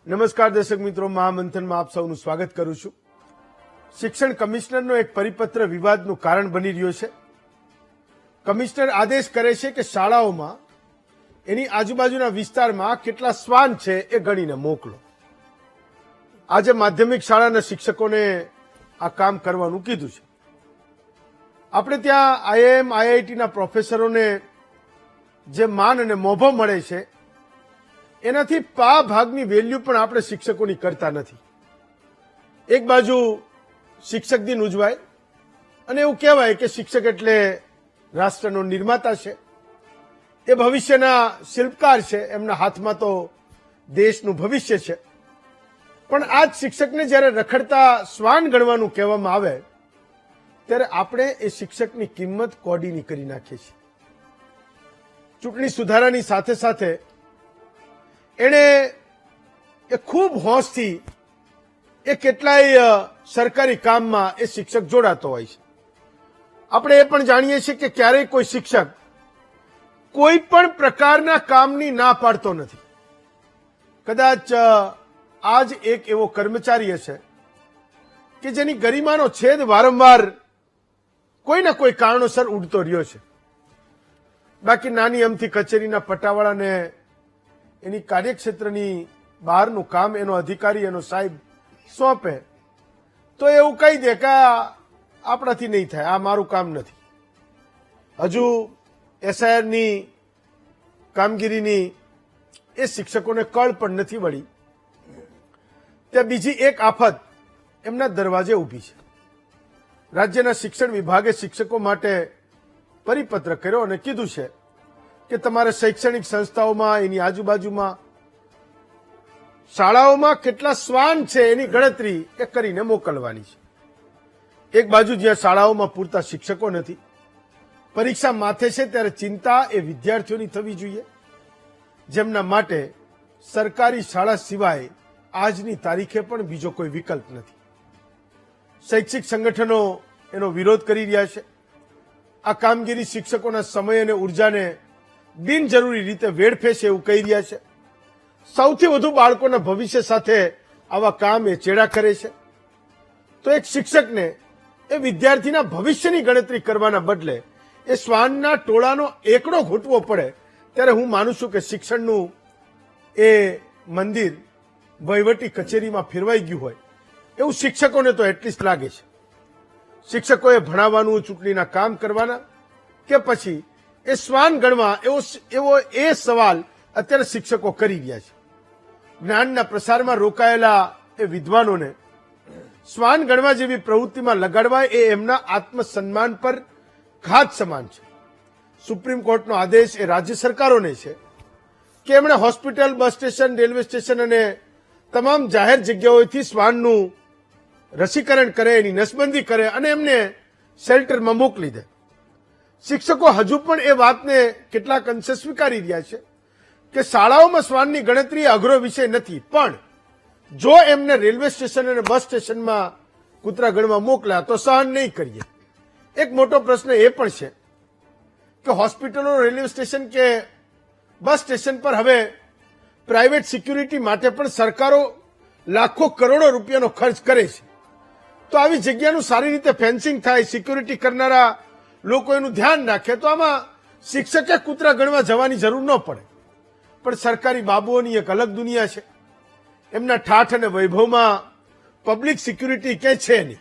નમસ્કાર દર્શક મિત્રો, મહામંથનમાં આપ સૌનું સ્વાગત કરું છું. શિક્ષણ કમિશનરનો એક પરિપત્ર વિવાદનું કારણ બની રહ્યો છે. કમિશનર આદેશ કરે છે કે શાળાઓમાં એની આજુબાજુના વિસ્તારમાં કેટલા શ્વાન છે એ ગણીને મોકલો. આજે માધ્યમિક શાળાના શિક્ષકોને આ કામ કરવાનું કીધું છે. આપણે ત્યાં આઈઆઈએમ આઈઆઈટીના પ્રોફેસરોને જે માન અને મોભો મળે છે એનાથી પા ભાગની વેલ્યુ પણ આપણે શિક્ષકોની કરતા નથી. એક બાજુ શિક્ષક દિન ઉજવાય અને એવું કહેવાય કે શિક્ષક એટલે રાષ્ટ્રનો નિર્માતા છે, એ ભવિષ્યના શિલ્પકાર છે, એમના હાથમાં તો દેશનું ભવિષ્ય છે. પણ આ જ શિક્ષકને જ્યારે રખડતા શ્વાન ગણવાનું કહેવામાં આવે ત્યારે આપણે એ શિક્ષકની કિંમત કોડીની કરી નાખીએ છીએ. ચૂંટણી સુધારાની સાથે સાથે એણે એ ખૂબ હોંશથી એ કેટલાય સરકારી કામમાં એ શિક્ષક જોડાતો હોય છે. આપણે એ પણ જાણીએ છીએ કે ક્યારેય કોઈ શિક્ષક કોઈ પણ પ્રકારના કામની ના પાડતો નથી. કદાચ આજ એક એવો કર્મચારી હશે કે જેની ગરિમાનો છેદ વારંવાર કોઈ ના કોઈ કારણોસર ઉડતો રહ્યો છે. બાકી નાની અમથી કચેરીના પટાવાળાને એની કાર્યક્ષેત્રની બહારનું કામ એનો અધિકારી એનો સાહેબ સોંપે તો એવું કહી દે કે આપણાથી નહીં થાય, આ મારું કામ નથી. હજુ એસઆઈઆરની કામગીરીની એ શિક્ષકોને કળ પણ નથી વળી ત્યાં બીજી એક આફત એમના દરવાજે ઊભી છે. રાજ્યના શિક્ષણ વિભાગે શિક્ષકો માટે પરિપત્ર કર્યો અને કીધું છે કે તમારે શૈક્ષણિક સંસ્થાઓમાં એની આજુબાજુમાં શાળાઓમાં કેટલા શ્વાન છે એની ગણતરી એ કરીને મોકલવાની છે. એક બાજુ જ્યાં શાળાઓમાં પૂરતા શિક્ષકો નથી, પરીક્ષા માથે છે, ત્યારે ચિંતા એ વિદ્યાર્થીઓની થવી જોઈએ જેમના માટે સરકારી શાળા સિવાય આજની તારીખે પણ બીજો કોઈ વિકલ્પ નથી. શૈક્ષિક સંગઠનો એનો વિરોધ કરી રહ્યા છે. આ કામગીરી શિક્ષકોના સમય અને ઉર્જાને બિનજરૂરી રીતે વેડફે છે એવું કહી રહ્યા છે. સૌથી વધુ બાળકોના ભવિષ્ય સાથે આવા કામ એ ચેડા કરે છે. તો એક શિક્ષકને એ વિદ્યાર્થીના ભવિષ્યની ગણતરી કરવાના બદલે એ શ્વાનના ટોળાનો એકડો ઘૂંટવો પડે ત્યારે હું માનું છું કે શિક્ષણનું એ મંદિર વહીવટી કચેરીમાં ફેરવાઈ ગયું હોય એવું શિક્ષકોને તો એટલીસ્ટ લાગે છે. શિક્ષકોએ ભણાવવાનું, ચૂંટણીના કામ કરવાના કે પછી એ શ્વાન ગણવા એવો એ સવાલ અત્યારે શિક્ષકો કરી રહ્યા છે. જ્ઞાનના પ્રસારમાં રોકાયેલા એ વિદ્વાનોને શ્વાન ગણવા જેવી પ્રવૃત્તિમાં લગાડવા એ એમના આત્મસન્માન પર ઘાત સમાન છે. સુપ્રીમ કોર્ટનો આદેશ એ રાજ્ય સરકારોને છે કે એમણે hospital, bus station, railway station અને તમામ જાહેર જગ્યાઓથી શ્વાનનું રસીકરણ કરે, એની નસબંધી કરે અને એમને શેલ્ટરમાં મોકલી દે. શિક્ષકો હજુ પણ એ વાતને કેટલાક અંશે સ્વીકારી રહ્યા છે કે શાળાઓમાં શ્વાનની ગણતરી અઘરો વિષય નથી, પણ જો એમને રેલવે સ્ટેશન અને બસ સ્ટેશનમાં કૂતરા ગણવા મોકલ્યા તો સહન નહીં કરીએ. એક મોટો પ્રશ્ન એ પણ છે કે હોસ્પિટલો, રેલવે સ્ટેશન કે બસ સ્ટેશન પર હવે પ્રાઇવેટ સિક્યુરિટી માટે પણ સરકારો લાખો કરોડો રૂપિયાનો ખર્ચ કરે છે. તો આવી જગ્યાનું સારી રીતે ફેન્સિંગ થાય, સિક્યુરિટી કરનારા લોકો એનું ધ્યાન રાખે તો આમાં શિક્ષકે કૂતરા ગણવા જવાની જરૂર ન પડે. પણ સરકારી બાબુઓની એક અલગ દુનિયા છે. એમના ઠાઠ અને વૈભવમાં પબ્લિક સિક્યુરિટી ક્યાંય છે નહીં.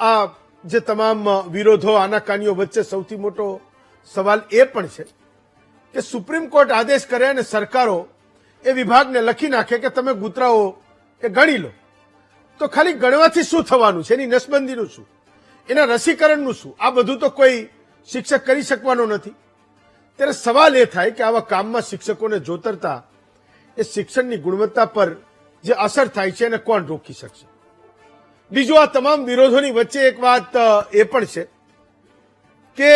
આ જે તમામ વિરોધો, આનાકાનીઓ વચ્ચે સૌથી મોટો સવાલ એ પણ છે કે સુપ્રીમ કોર્ટ આદેશ કરે અને સરકારો એ વિભાગને લખી નાખે કે તમે કૂતરાઓ એ ગણી લો, તો ખાલી ગણવાથી શું થવાનું છે? એની નસબંધીનું શું? એના રસીકરણનું શું? આ બધું તો કોઈ શિક્ષક કરી શકવાનો નથી. ત્યારે સવાલ એ થાય કે આવા કામમાં શિક્ષકોને જોતરતા એ શિક્ષણની ગુણવત્તા પર જે અસર થાય છે એને કોણ રોકી શકશે? બીજું, આ તમામ વિરોધોની વચ્ચે એક વાત એ પણ છે કે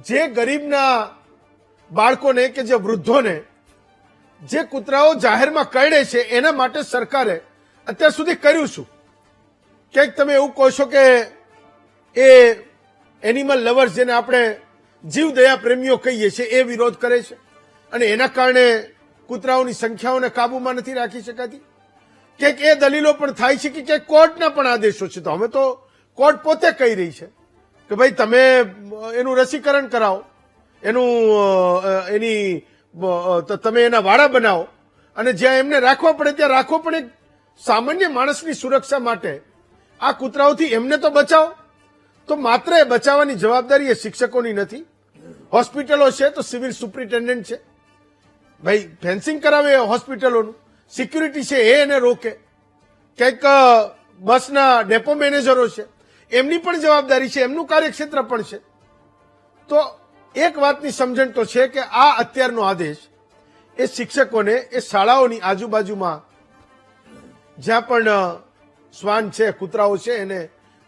જે ગરીબના બાળકોને કે જે વૃદ્ધોને જે કૂતરાઓ જાહેરમાં કરડે છે એના માટે સરકારે અત્યાર સુધી કર્યું શું? ક્યાંક તમે એવું કહો છો કે એ એનિમલ લવર્સ, જેને આપણે જીવદયા પ્રેમીઓ કહીએ છીએ, એ વિરોધ કરે છે અને એના કારણે કૂતરાઓની સંખ્યાઓને કાબૂમાં નથી રાખી શકાતી? ક્યાંક એ દલીલો પણ થાય છે કે ક્યાંક કોર્ટના પણ આદેશો છે. તો હવે તો કોર્ટ પોતે કહી રહી છે કે ભાઈ તમે એનું રસીકરણ કરાવો, તમે એના વાડા બનાવો અને જ્યાં એમને રાખવા પડે ત્યાં રાખો, પણ એક સામાન્ય માણસની સુરક્ષા માટે આ કૂતરાઓથી એમને તો બચાવો. તો માત્ર એ બચાવવાની જવાબદારી એ શિક્ષકોની નથી. હોસ્પિટલો છે તો સિવિલ સુપ્રિન્ટેન્ડન્ટ છે, ભાઈ ફેન્સિંગ કરાવે હોસ્પિટલોનું, સિક્યુરિટી છે એ એને રોકે, કંઈક બસના ડેપો મેનેજરો છે એમની પણ જવાબદારી છે, એમનું કાર્યક્ષેત્ર પણ છે. તો એક વાતની સમજણ તો છે કે આ અત્યારનો આદેશ એ શિક્ષકોને એ શાળાઓની આજુબાજુમાં જ્યાં પણ શ્વાન છે, કૂતરાઓ છે એને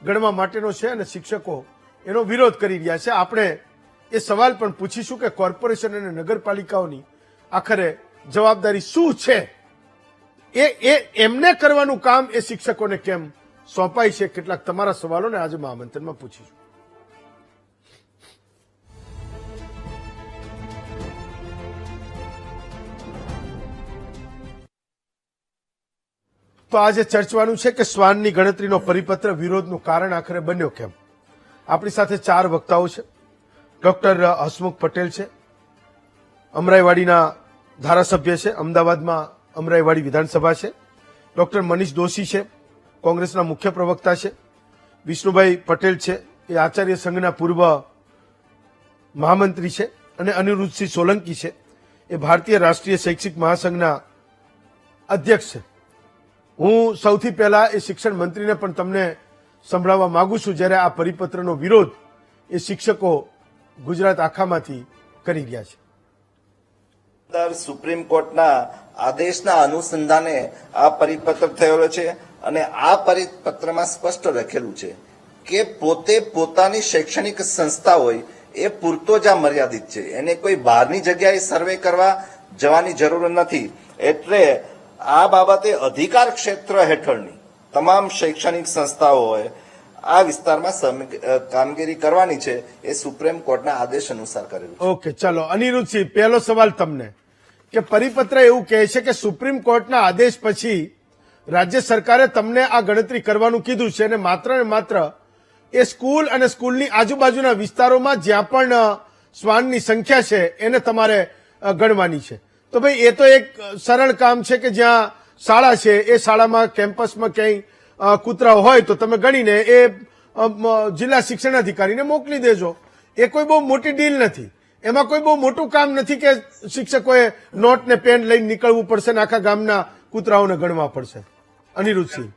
ગણવા માટેનો છે અને શિક્ષકો એનો વિરોધ કરી રહ્યા છે. આપણે એ સવાલ પણ પૂછીશું કે કોર્પોરેશન અને નગરપાલિકાઓની આખરે જવાબદારી શું છે, એ એમને કરવાનું કામ એ શિક્ષકોને કેમ સોંપાય છે. કેટલાક તમારા સવાલોને આજે આમંત્રણમાં પૂછીશું. તો આજે ચર્ચવાનું છે કે શ્વાનની ગણતરીનો પરિપત્ર વિરોધનું કારણ આખરે બન્યો કેમ. આપણી સાથે 4 વક્તાઓ છે. ડોક્ટર હસમુખ પટેલ છે, અમરાઈવાડીના ધારાસભ્ય છે, અમદાવાદમાં અમરાઈવાડી વિધાનસભા છે. ડોક્ટર મનીષ દોશી છે, કોંગ્રેસના મુખ્ય પ્રવક્તા છે. વિષ્ણુભાઈ પટેલ છે, એ આચાર્ય સંઘના પૂર્વ મહામંત્રી છે. અને અનિરુદ્ધસિંહ સોલંકી છે, એ ભારતીય રાષ્ટ્રીય શૈક્ષિક મહાસંઘના અધ્યક્ષ છે. હું સૌથી પહેલા એ શિક્ષણ મંત્રીને પણ તમને સંભળાવવા માંગુ છું જ્યારે આ પરિપત્રનો વિરોધ એ શિક્ષકો ગુજરાત આખામાંથી કરી રહ્યા છે. સુપ્રીમ કોર્ટના આદેશના અનુસંધાને આ પરિપત્ર થયેલો છે અને આ પરિપત્રમાં સ્પષ્ટ લખેલું છે કે પોતે પોતાની શૈક્ષણિક સંસ્થા હોય એ પૂરતો જ આ મર્યાદિત છે, એને કોઈ બહારની જગ્યાએ સર્વે કરવા જવાની જરૂર નથી. એટલે આ બાબતે અધિકાર ક્ષેત્ર હેઠળની તમામ શૈક્ષણિક સંસ્થાઓ હોય આ વિસ્તારમાં કામગીરી કરવાની છે, એ સુપ્રીમ કોર્ટના આદેશ અનુસાર કરેલું છે. ઓકે, ચાલો અનિરુદ્ધસિંહ, પહેલો સવાલ તમને કે પરિપત્ર એવું કહે છે કે સુપ્રીમ કોર્ટના આદેશ પછી રાજ્ય સરકારે તમને આ ગણતરી કરવાનું કીધું છે અને માત્ર એ સ્કૂલ અને સ્કૂલની આજુબાજુના વિસ્તારોમાં જ્યાં પણ શ્વાનની સંખ્યા છે એને તમારે ગણવાની છે. તો ભાઈ એ તો એક સરળ કામ છે કે જ્યાં શાળા છે એ શાળામાં કેમ્પસમાં ક્યાંય કૂતરાઓ હોય તો તમે ગણીને એ જિલ્લા શિક્ષણાધિકારીને મોકલી દેજો. એ કોઈ બહુ મોટી ડીલ નથી, એમાં કોઈ બહુ મોટું કામ નથી કે શિક્ષકોએ નોટ ને પેન લઈને નીકળવું પડશે ને આખા ગામના કૂતરાઓને ગણવા પડશે. અનિરુદ્ધસિંહ.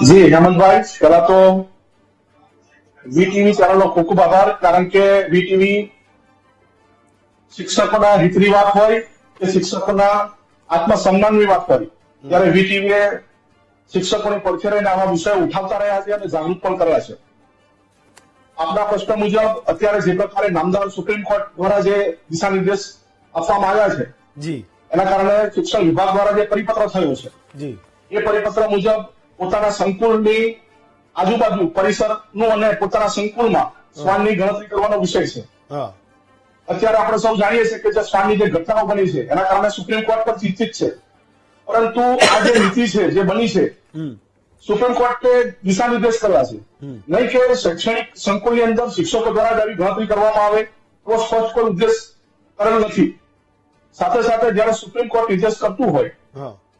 જી હેમંતભાઈ, પહેલા તો વીટીવી ચેનલનો ખૂબ ખૂબ આભાર, કારણ કે વીટીવી શિક્ષકોના હિતની વાત હોય કે શિક્ષકોના આત્મસન્માનની વાત કરી ત્યારે વીટીવીએ શિક્ષકોની પડખે રહીને આવા વિષયો ઉઠાવતા રહ્યા છે અને જાગૃત પણ કર્યા છે. આપના પ્રશ્ન મુજબ અત્યારે જે પ્રકારે નામદાર સુપ્રીમ કોર્ટ દ્વારા જે દિશા નિર્દેશ આપવામાં આવ્યા છે જી, એના કારણે શિક્ષણ વિભાગ દ્વારા જે પરિપત્ર થયો છે જી, એ પરિપત્ર મુજબ પોતાના સંકુલની આજુબાજુ પરિસરનું અને પોતાના સંકુલમાં શ્વાનની ગણતરી કરવાનો વિષય છે. અત્યારે આપણે સૌ જાણીએ છીએ કે જે શ્વાનની જે ઘટનાઓ બની છે એના કારણે સુપ્રીમ કોર્ટ પર ચિંતિત છે, પરંતુ આ જે નીતિ છે જે બની છે સુપ્રીમ કોર્ટે દિશા નિર્દેશ કર્યા છે, નહીં કે શૈક્ષણિક સંકુલની અંદર શિક્ષકો દ્વારા આવી ગણતરી કરવામાં આવે તો સ્પષ્ટ કોઈ ઉદ્દેશ કરેલ નથી. સાથે સાથે જયારે સુપ્રીમ કોર્ટ નિર્દેશ કરતું હોય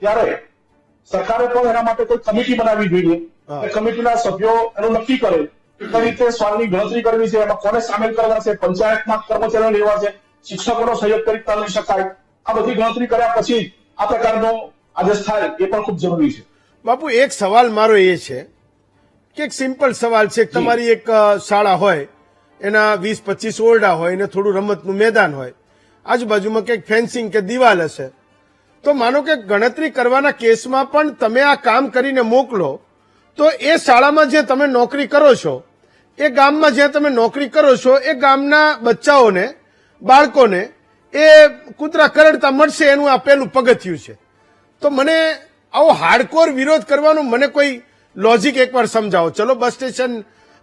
ત્યારે સરકારે પણ એના માટે કોઈ કમિટી બનાવવી જોઈએ. એ કમિટીના સભ્યો એનું નક્કી કરે કઈ રીતે શ્વાનની ગણતરી કરવી છે, એમાં કોને સામેલ કરવા છે, પંચાયતના કર્મચારીઓ લેવા છે, શિક્ષકોનો સહયોગ કરી કરી શકાય. આ બધી ગણતરી કર્યા પછી આ પ્રકારનો આદેશ થાય એ પણ ખૂબ જરૂરી છે. બાપુ, એક સવાલ મારો એ છે કે એક સિમ્પલ સવાલ છે, તમારી એક શાળા હોય, એના 20-25 ઓરડા હોય ને થોડું રમતનું મેદાન હોય, આજુબાજુમાં કંઈક ફેન્સિંગ કે દિવાલ હશે, તો માનો કે ગણતરી કરવાના કેસમાં પણ તમે આ કામ કરીને મોકલો તો એ શાળામાં જે તમે નોકરી કરો છો, એ ગામમાં જ્યાં તમે નોકરી કરો છો એ ગામના બચ્ચાઓને, બાળકોને એ કૂતરા કરડતા મળશે એનું આ પહેલું પગથિયું છે. તો મને આવો હાર્ડકોર વિરોધ કરવાનો મને કોઈ લોજિક એકવાર સમજાવો. ચલો બસ સ્ટેશન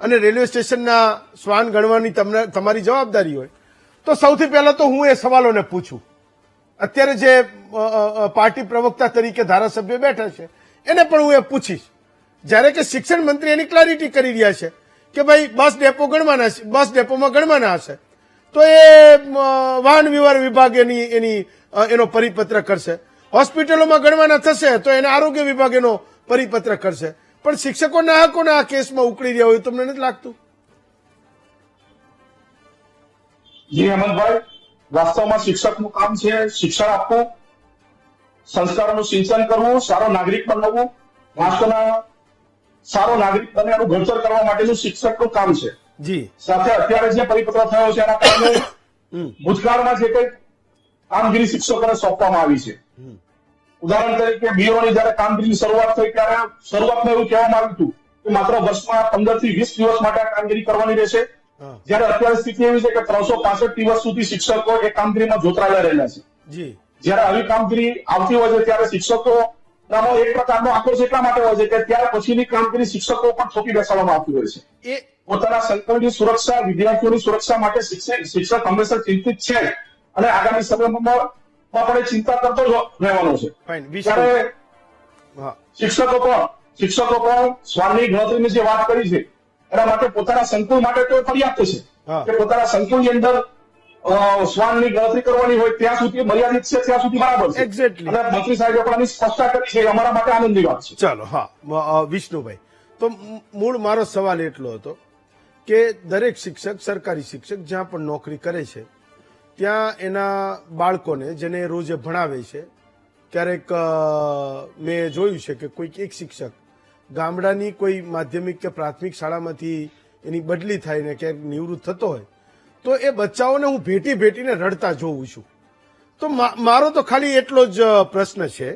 અને રેલવે સ્ટેશનના શ્વાન ગણવાની તમારી જવાબદારી હોય તો સૌથી પહેલા તો હું એ સવાલોને પૂછું અત્યારે જે પાર્ટી પ્રવક્તા તરીકે ધારાસભ્ય બેઠા છે એને પણ હું એ પૂછીશ, જ્યારે કે શિક્ષણ મંત્રી એની ક્લારિટી કરી રહ્યા છે કે ભાઈ બસ ડેપો ગણવાના છે, બસ ડેપોમાં ગણવાના હશે તો એ વાહન વ્યવહાર વિભાગ એનો પરિપત્ર કરશે, હોસ્પિટલોમાં ગણવાના થશે તો એને આરોગ્ય વિભાગ એનો પરિપત્ર કરશે, પણ શિક્ષકોના હકોના આ કેસમાં ઉકળી રહ્યા હોય તમને નથી લાગતું? જી હેમંતભાઈ, વાસ્તવમાં શિક્ષકનું કામ છે શિક્ષણ આપવું, સંસ્કારોનું સિંચન કરવું, સારો નાગરિક બનાવવું, રાષ્ટ્રના સારો નાગરિક બને એનું ઘડતર કરવા માટેનું શિક્ષકનું કામ છે. જી સાથે અત્યારે જે પરિપત્ર થયો છે એના કારણે ભૂતકાળમાં જે કંઈ કામગીરી શિક્ષકોને સોંપવામાં આવી છે, ઉદાહરણ તરીકે બીઓની જયારે કામગીરીની શરૂઆત થઈ ત્યારે શરૂઆતમાં એવું કહેવામાં આવ્યું હતું કે માત્ર વર્ષમાં 15 થી 20 દિવસ માટે આ કામગીરી કરવાની રહેશે, જ્યારે અત્યારે સ્થિતિ એવી છે કે 365 દિવસ સુધી શિક્ષકો એ કામગીરીમાં જોતરાયેલા રહેલા છે. જી જ્યારે આવી કામગીરી આવતી હોય છે ત્યારે શિક્ષકો એક પ્રકારનો આક્રોશ એટલા માટે હોય છે કે ત્યાર પછીની કામગીરી શિક્ષકો પણ થોપી બેસાડવામાં આવતી હોય છે. એ પોતાના સંકુલની સુરક્ષા, વિદ્યાર્થીઓની સુરક્ષા માટે શિક્ષક હંમેશા ચિંતિત છે અને આગામી સમયમાં પણ ચિંતા કરતો જ રહેવાનો છે. ત્યારે શિક્ષકો પણ શ્વાનની ગણતરીની જે વાત કરી છે એના માટે પોતાના સંકુલ માટે તો પર્યાપ્ત છે કે પોતાના સંકુલની અંદર શ્વાનની ગણતરી કરવાની હોય ત્યાં સુધી મર્યાદિત છે, ત્યાં સુધી બરાબર છે. એક્ઝેક્ટલી. અને મંત્રી સાહેબે પણ આની સ્પષ્ટતા કરી છે, અમારા માટે આનંદની વાત છે. ચાલો, હા વિષ્ણુભાઈ, તો મૂળ મારો સવાલ એટલો હતો કે દરેક શિક્ષક, સરકારી શિક્ષક જ્યાં પણ નોકરી કરે છે ત્યાં એના બાળકોને જેને રોજે ભણાવે છે, ક્યારેક મેં જોયું છે કે કોઈક એક શિક્ષક ગામડાની કોઈ માધ્યમિક કે પ્રાથમિક શાળામાંથી એની બદલી થાય ને ક્યાંક નિવૃત્ત થતો હોય તો એ બચ્ચાઓને હું ભેટીને રડતા જોઉં છું. તો મારો તો ખાલી એટલો જ પ્રશ્ન છે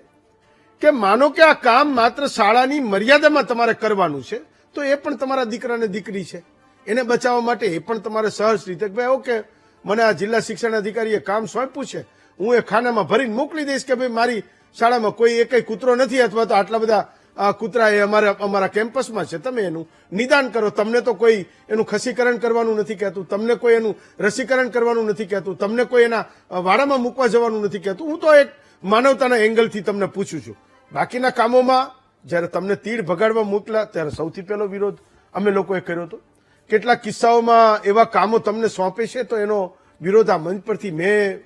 કે માનો કે આ કામ માત્ર શાળાની મર્યાદામાં તમારે કરવાનું છે તો એ પણ તમારા દીકરાને દીકરી છે, એને બચાવવા માટે એ પણ તમારે સહજ રીતે કે ભાઈ ઓકે મને આ જિલ્લા શિક્ષણ અધિકારીએ કામ સોંપ્યું છે, હું એ ખાનામાં ભરીને મોકલી દઈશ કે ભાઈ મારી શાળામાં કોઈ એકેય કૂતરો નથી અથવા તો આટલા બધા કૂતરા એ અમારા કેમ્પસમાં છે, તમે એનું નિદાન કરો. તમને તો કોઈ એનું ખસીકરણ કરવાનું નથી કહેતું, તમને કોઈ એનું રસીકરણ કરવાનું નથી કહેતું, તમને કોઈ એના વાડામાં મૂકવા જવાનું નથી કહેતું. હું તો એક માનવતાના એંગલથી તમને પૂછું છું. બાકીના કામોમાં જ્યારે તમને તીડ ભગાડવા મોકલા ત્યારે સૌથી પહેલો વિરોધ અમે લોકોએ કર્યો હતો. કેટલાક કિસ્સાઓમાં એવા કામો તમને સોંપે છે તો એનો વિરોધ આ મંચ પરથી મેં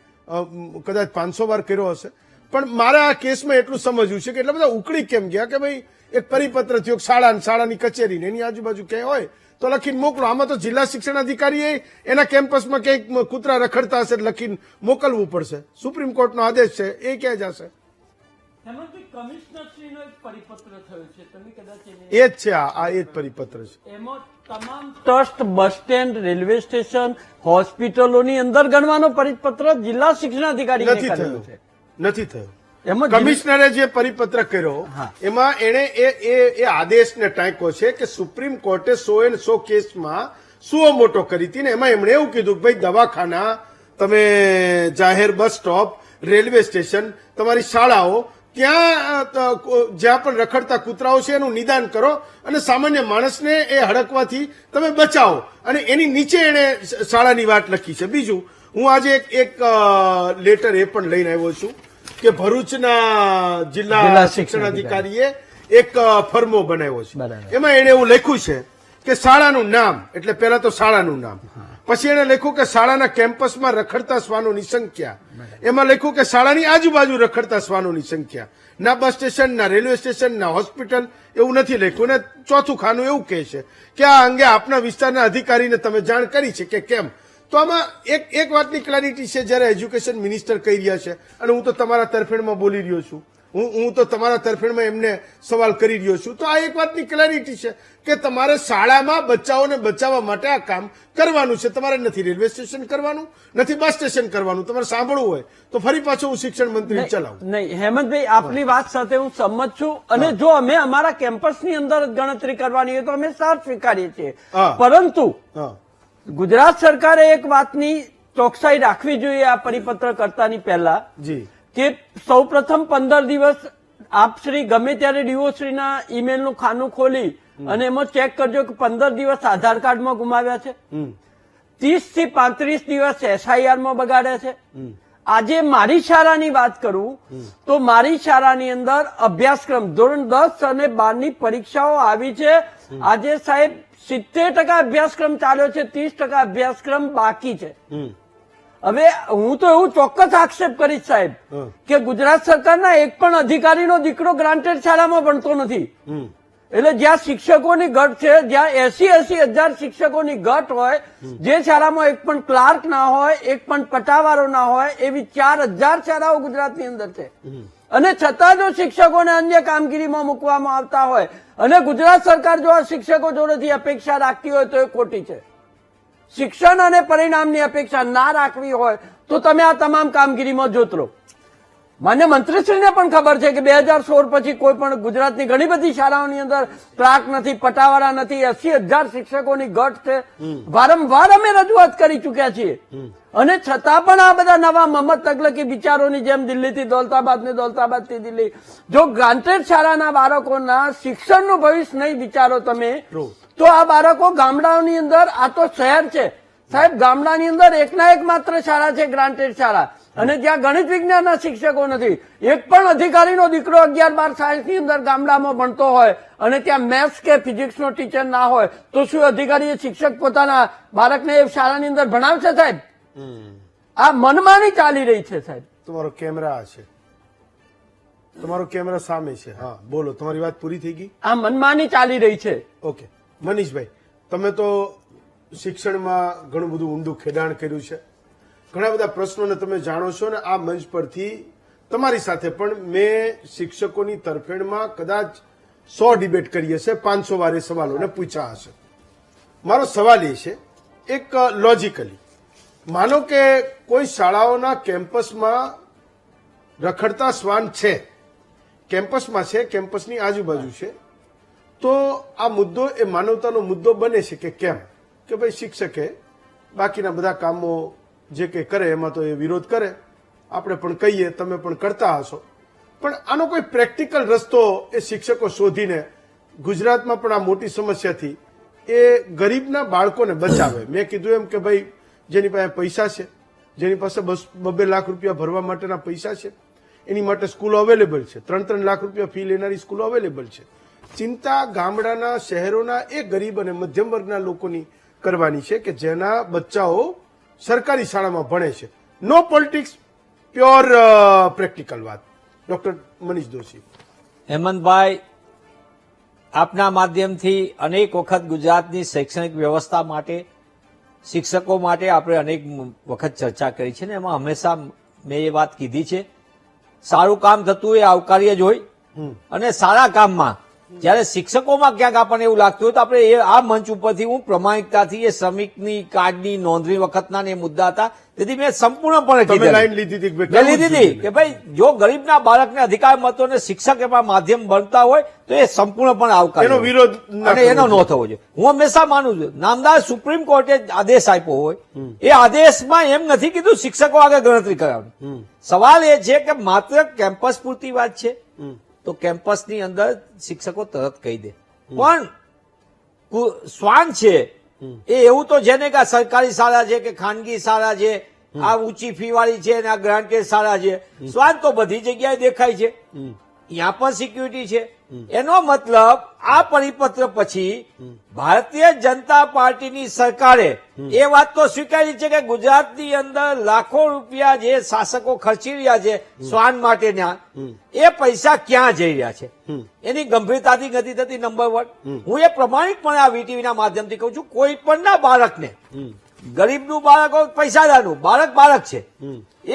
કદાચ 500 વાર કર્યો હશે, પણ મારે આ કેસમાં એટલું સમજવું છે કે એટલા બધા ઉકળી કેમ ગયા કે ભાઈ એક પરિપત્ર થયો શાળાની કચેરીને એની આજુબાજુ ક્યાંય હોય તો લખીને મોકલો. આમાં તો જિલ્લા શિક્ષણ અધિકારીએ એના કેમ્પસમાં ક્યાંક કૂતરા રખડતા હશે લખીને મોકલવું પડશે. સુપ્રીમ કોર્ટનો આદેશ છે એ ક્યાં જશે? કમિશનરશ્રીનો એક પરિપત્ર થયો છે, તમે કદાચ એ જ છે, આ એ જ પરિપત્ર છે. એમાં તમામ trust, bus stand, railway station, હોસ્પિટલોની અંદર ગણવાનો પરિપત્ર જિલ્લા શિક્ષણ અધિકારી નથી થયો. એમાં કમિશનરે જે પરિપત્ર કર્યો એમાં એણે એ આદેશને ટાંક્યો છે કે સુપ્રીમ કોર્ટે 100 કેસમાં સુઓ મોટો કરી હતી ને એમાં એમણે એવું કીધું કે ભાઈ દવાખાના, તમે જાહેર બસ સ્ટોપ, રેલવે સ્ટેશન, તમારી શાળાઓ, ત્યાં જ્યાં પણ રખડતા કૂતરાઓ છે એનું નિદાન કરો અને સામાન્ય માણસને એ હડકવાથી તમે બચાવો, અને એની નીચે એણે શાળાની વાત લખી છે. બીજું, હું આજે એક લેટર એ પણ લઈને આવ્યો છું કે ભરૂચના જિલ્લા શિક્ષણ અધિકારીએ એક ફરમો બનાવ્યો છે. એમાં એને એવું લખ્યું છે કે શાળાનું નામ, એટલે પહેલા તો શાળાનું નામ, પછી એને લખ્યું કે શાળાના કેમ્પસમાં રખડતા શ્વાનોની સંખ્યા, એમાં લખ્યું કે શાળાની આજુબાજુ રખડતા શ્વાનોની સંખ્યા, ના બસ સ્ટેશન, ના રેલવે સ્ટેશન, ના હોસ્પિટલ એવું નથી લખ્યું. અને ચોથું ખાનું એવું કહે છે કે આ અંગે આપના વિસ્તારના અધિકારીને તમે જાણ કરી છે કે કેમ. તો આમાં એક વાતની ક્લેરિટી છે, જયારે એજ્યુકેશન મિનિસ્ટર કહી રહ્યા છે અને હું તો તમારા તરફેણમાં બોલી રહ્યો છું, હું તો તમારા તરફેણમાં એમને સવાલ કરી રહ્યો છું, તો આ એક વાતની ક્લેરિટી છે કે તમારે શાળામાં બચ્ચાઓને બચાવવા માટે આ કામ કરવાનું છે. તમારે નથી રેલવે સ્ટેશન કરવાનું, નથી બસ સ્ટેશન કરવાનું. તમારે સાંભળવું હોય તો ફરી પાછો હું શિક્ષણ મંત્રી ચલાવું. નહીં હેમંતભાઈ, આપની વાત સાથે હું સંમત છું, અને જો અમે અમારા કેમ્પસની અંદર ગણતરી કરવાની હોય તો અમે સાથ સ્વીકારીએ છીએ, પરંતુ ગુજરાત સરકારે એક વાતની ચોકસાઈ રાખવી જોઈએ આ પરિપત્ર કરતાની પહેલા કે સૌ પ્રથમ 15 દિવસ આપશ્રી ગમે ત્યારે ડીઓશ્રીના ઈમેલનું ખાનું ખોલી અને એમાં ચેક કરજો કે 15 દિવસ આધાર કાર્ડમાં ગુમાવ્યા છે, 30 થી 35 દિવસ SIR માં બગાડ્યા છે, આજે મારી શાળાની વાત કરું તો મારી શાળાની અંદર અભ્યાસક્રમ ધોરણ 10 અને 12 ની પરીક્ષાઓ આવી છે. આજે સાહેબ 70% અભ્યાસક્રમ ચાલ્યો છે, 30% અભ્યાસક્રમ બાકી છે. હવે હું તો એવું ચોક્કસ આક્ષેપ કરીશ સાહેબ કે ગુજરાત સરકારના એક પણ અધિકારીનો દીકરો ગ્રાન્ટેડ શાળામાં ભણતો નથી. એટલે જ્યાં શિક્ષકોની ઘટ છે, જ્યાં 80,000 શિક્ષકોની ઘટ હોય, જે શાળામાં એક પણ ક્લાર્ક ના હોય, એક પણ પટાવાળો ના હોય, એવી 4,000 શાળાઓ ગુજરાતની અંદર છે. અને છતાં જો શિક્ષકોને અન્ય કામગીરીમાં મૂકવામાં આવતા હોય અને ગુજરાત સરકાર જો આ શિક્ષકો જોડેથી અપેક્ષા રાખતી હોય તો એ ખોટી છે. શિક્ષણ અને પરિણામની અપેક્ષા ના રાખવી હોય તો તમે આ તમામ કામગીરીમાં જોતરો. માન્ય મંત્રીશ્રીને પણ ખબર છે કે 2016 પછી કોઈ પણ ગુજરાતની ઘણી બધી શાળાઓની અંદર ક્લાર્ક નથી, પટાવાળા નથી, 80,000 શિક્ષકોની ઘટ છે. વારંવાર અમે રજૂઆત કરી ચુક્યા છીએ અને છતાં પણ આ બધા નવા મહમ્મદ તગલકી વિચારોની જેમ દિલ્હીથી દૌલતાબાદ ને દૌલતાબાદથી દિલ્હી, જો ગ્રાન્ટેડ શાળાના બાળકોના શિક્ષણનું ભવિષ્ય નહીં વિચારો તમે તો આ બાળકો ગામડાઓની અંદર, આ તો શહેર છે સાહેબ, ગામડાની અંદર એકના એક માત્ર શાળા છે ગ્રાન્ટેડ શાળા, અને જ્યાં ગણિત વિજ્ઞાનના શિક્ષકો નથી, એક પણ અધિકારીનો દીકરો 11-12 સાયન્સની અંદર ગામડામાં ભણતો હોય અને ત્યાં મેથ્સ કે ફિઝિક્સનો ટીચર ના હોય તો શું અધિકારી શિક્ષક પોતાના બાળકને એ શાળાની અંદર ભણાવશે સાહેબ? આ મનમાની ચાલી રહી છે સાહેબ. તમારો કેમેરા છે, તમારો કેમેરા સામે છે. હા બોલો, તમારી વાત પૂરી થઈ ગઈ. આ મનમાની ચાલી રહી છે. ઓકે મનીષભાઈ, તમે તો શિક્ષણમાં ઘણું બધું ઊંડું ખેડાણ કર્યું છે, ઘણા બધા પ્રશ્નોને તમે જાણો છો ને આ મંચ પરથી તમારી સાથે પણ મેં શિક્ષકોની તરફેણમાં કદાચ 100 ડિબેટ કરી હશે, 500 વાર એ સવાલોને પૂછ્યા હશે. મારો સવાલ એ છે, એક લોજિકલી માનો કે કોઈ શાળાઓના કેમ્પસમાં રખડતા શ્વાન છે, કેમ્પસમાં છે, કેમ્પસની આજુબાજુ છે, તો આ મુદ્દો એ માનવતાનો મુદ્દો બને છે કે કેમ? કે ભાઈ શિક્ષકે બાકીના બધા કામો જે કંઈ કરે એમાં તો એ વિરોધ કરે, આપણે પણ કહીએ, તમે પણ કરતા હશો, પણ આનો કોઈ પ્રેક્ટિકલ રસ્તો એ શિક્ષકો શોધીને ગુજરાતમાં પણ આ મોટી સમસ્યાથી એ ગરીબના બાળકોને બચાવે. મેં કીધું એમ કે ભાઈ જેની પાસે પૈસા છે, જેની પાસે 2-2 લાખ રૂપિયા ભરવા માટેના પૈસા છે, એની માટે સ્કૂલો અવેલેબલ છે, 3-3 લાખ રૂપિયા ફી લેનારી સ્કૂલો અવેલેબલ છે. ચિંતા ગામડાના, શહેરોના એ ગરીબ અને મધ્યમ વર્ગના લોકોની કરવાની છે કે જેના બચ્ચાઓ સરકારી શાળામાં ભણે છે. નો પોલિટિક્સ, પ્યોર પ્રેક્ટિકલ વાત. ડોક્ટર મનીષ દોશી. હેમંતભાઈ, આપના માધ્યમથી અનેક વખત ગુજરાતની શૈક્ષણિક વ્યવસ્થા માટે, શિક્ષકો માટે આપણે અનેક વખત ચર્ચા કરી છે ને એમાં હંમેશા મેં એ વાત કીધી છે, સારું કામ થતું એ આવકાર્ય જ હોય અને સારા કામમાં જયારે શિક્ષકોમાં ક્યાંક આપણને એવું લાગતું હોય તો આપણે એ આ મંચ ઉપરથી હું પ્રમાણિકતાથી એ શ્રમિકની કાર્ડની નોંધણી વખતના ને મુદ્દા હતા, તેથી મેં સંપૂર્ણપણે લીધી કે ભાઈ જો ગરીબના બાળકને અધિકાર મળતો ને શિક્ષક એમાં માધ્યમ બનતા હોય તો એ સંપૂર્ણપણે આવકાર્ય, એનો વિરોધ અને એનો ન થવો જોઈએ. હું હંમેશા માનું છું, નામદાર સુપ્રીમ કોર્ટે આદેશ આપ્યો હોય એ આદેશમાં એમ નથી કીધું શિક્ષકો આગળ ગણતરી કરાવવાની. સવાલ એ છે કે માત્ર કેમ્પસ પૂરતી વાત છે તો કેમ્પસની અંદર શિક્ષકો તરત કહી દે, પણ શ્વાન છે એ એવું તો છે ને કે આ સરકારી શાળા છે કે ખાનગી શાળા છે, આ ઊંચી ફી વાળી છે અને આ ગ્રાન્ટેડ શાળા છે, શ્વાન તો બધી જગ્યાએ દેખાય છે, ત્યાં પણ સિક્યુરિટી છે. એનો મતલબ આ પરિપત્ર પછી ભારતીય જનતા પાર્ટીની સરકારે એ વાત તો સ્વીકારી છે કે ગુજરાતની અંદર લાખો રૂપિયા જે શાસકો ખર્ચી રહ્યા છે શ્વાન માટેના, એ પૈસા ક્યાં જઈ રહ્યા છે એની ગંભીરતાથી નથી થતી. નંબર 1, હું એ પ્રમાણિકપણે આ વીટીવીના માધ્યમથી કહું છું, કોઈ પણના બાળકને, ગરીબનું બાળક હોય પૈસાદારનું બાળક છે,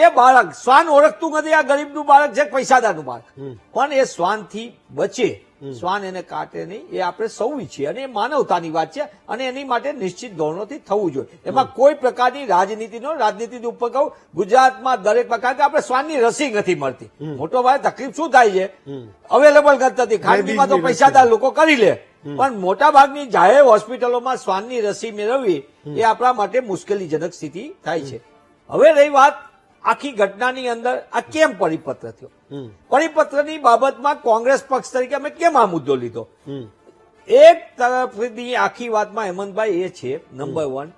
એ બાળક શ્વાન ઓળખતું નથી આ ગરીબનું બાળક છે પૈસાદારનું બાળક, પણ એ શ્વાનથી બચે, શ્વાન એને કાટે નહીં, એ આપણે સૌ ઈચ્છીએ અને એ માનવતાની વાત છે અને એની માટે નિશ્ચિત ધોરણોથી થવું જોઈએ. એમાં કોઈ પ્રકારની રાજનીતિ ઉપર કહું, ગુજરાતમાં દરેક પ્રકાર કે આપણે શ્વાનની રસી નથી મળતી. મોટો ભાઈ તકલીફ શું થાય છે, અવેલેબલ નથી, ખાનગીમાં તો પૈસાદાર લોકો કરી લે, પણ મોટા ભાગની જાહેર હોસ્પિટલોમાં શ્વાનની રસી મેળવવી એ આપણા માટે મુશ્કેલીજનક સ્થિતિ થાય છે. હવે રહી વાત આખી ઘટનાની અંદર આ કેમ પરિપત્ર થયો, પરિપત્રની બાબતમાં કોંગ્રેસ પક્ષ તરીકે અમે કેમ આ મુદ્દો લીધો? એક તરફની આખી વાતમાં હેમંતભાઈ એ છે, નંબર 1,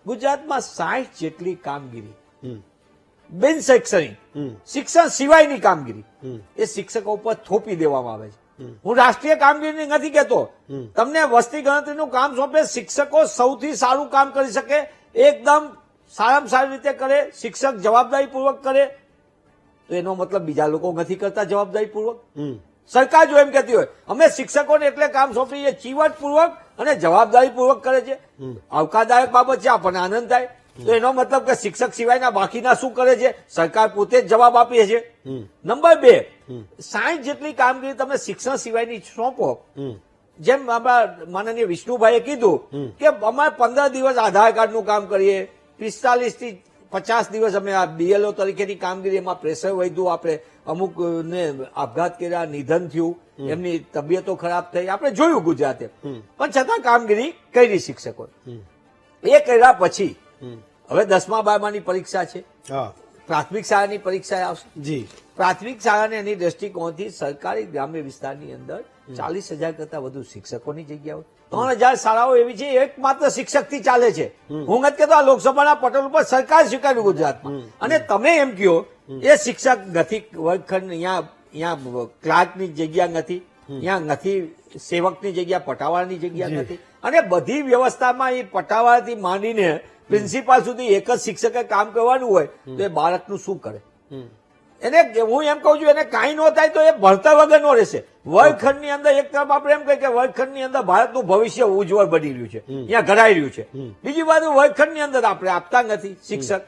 ગુજરાતમાં 60 જેટલી કામગીરી બિન શૈક્ષણિક શિક્ષણ સિવાયની કામગીરી એ શિક્ષકો ઉપર થોપી દેવામાં આવે છે. હું રાષ્ટ્રીય કામગીરી નથી કહેતો, તમને વસ્તી ગણતરીનું કામ સોંપે, શિક્ષકો સૌથી સારું કામ કરી શકે, એકદમ સારામાં સારી રીતે કરે, શિક્ષક જવાબદારીપૂર્વક કરે, તો એનો મતલબ બીજા લોકો નથી કરતા જવાબદારીપૂર્વક. સરકાર જો એમ કહેતી હોય અમે શિક્ષકોને એટલે કામ સોંપીએ ચીવટપૂર્વક અને જવાબદારીપૂર્વક કરે છે, આવકારદાયક બાબત છે, આપણને આનંદ થાય, તો એનો મતલબ કે શિક્ષક સિવાયના બાકીના શું કરે છે, સરકાર પોતે જ જવાબ આપીએ છે. નંબર 2, 60 જેટલી કામગીરી તમે શિક્ષણ સિવાયની સોંપો. જેમ આપણા માનનીય વિષ્ણુભાઈએ કીધું કે અમે 15 દિવસ આધાર કાર્ડનું કામ કરીએ, 45 થી 50 દિવસ અમે આ BLO તરીકેની કામગીરી, એમાં પ્રેશર વધ્યું, આપણે અમુક ને આપઘાત કર્યા, નિધન થયું, એમની તબિયતો ખરાબ થઈ, આપણે જોયું ગુજરાતે, પણ છતાં કામગીરી કરી શિક્ષકો. એ કર્યા પછી હવે 10મા 12માની પરીક્ષા છે, પ્રાથમિક શાળાની પરીક્ષા આવશે. જી, પ્રાથમિક શાળાને એની દ્રષ્ટિકોણથી સરકારી ગ્રામ્ય વિસ્તારની અંદર 40,000 કરતા વધુ શિક્ષકોની જગ્યાઓ, 3,000 શાળાઓ એવી છે એકમાત્ર શિક્ષકથી ચાલે છે. હું નથી કહેતો આ લોકસભાના પટલ ઉપર સરકાર સ્વીકાર્યું ગુજરાતમાં, અને તમે એમ કહો એ શિક્ષક નથી, વર્ગખંડ અહીંયા ક્લાર્કની જગ્યા નથી, અહીંયા નથી સેવકની જગ્યા, પટાવાળાની જગ્યા નથી, અને બધી વ્યવસ્થામાં એ પટાવાળાથી માંડીને પ્રિન્સિપાલ સુધી એક જ શિક્ષકે કામ કરવાનું હોય તો એ બાળકનું શું કરે? એને હું એમ કહું છું એને કાંઈ ન થાય તો એ ભણતર વગર નો રહેશે. વર્ગખંડની અંદર એક તરફ આપણે એમ કહીએ કે વર્ગખંડની અંદર ભારતનું ભવિષ્ય ઉજ્જવળ બની રહ્યું છે, અહીંયા ઘડાઈ રહ્યું છે, બીજી બાજુ વર્ગખંડની અંદર આપણે આપતા નથી શિક્ષક,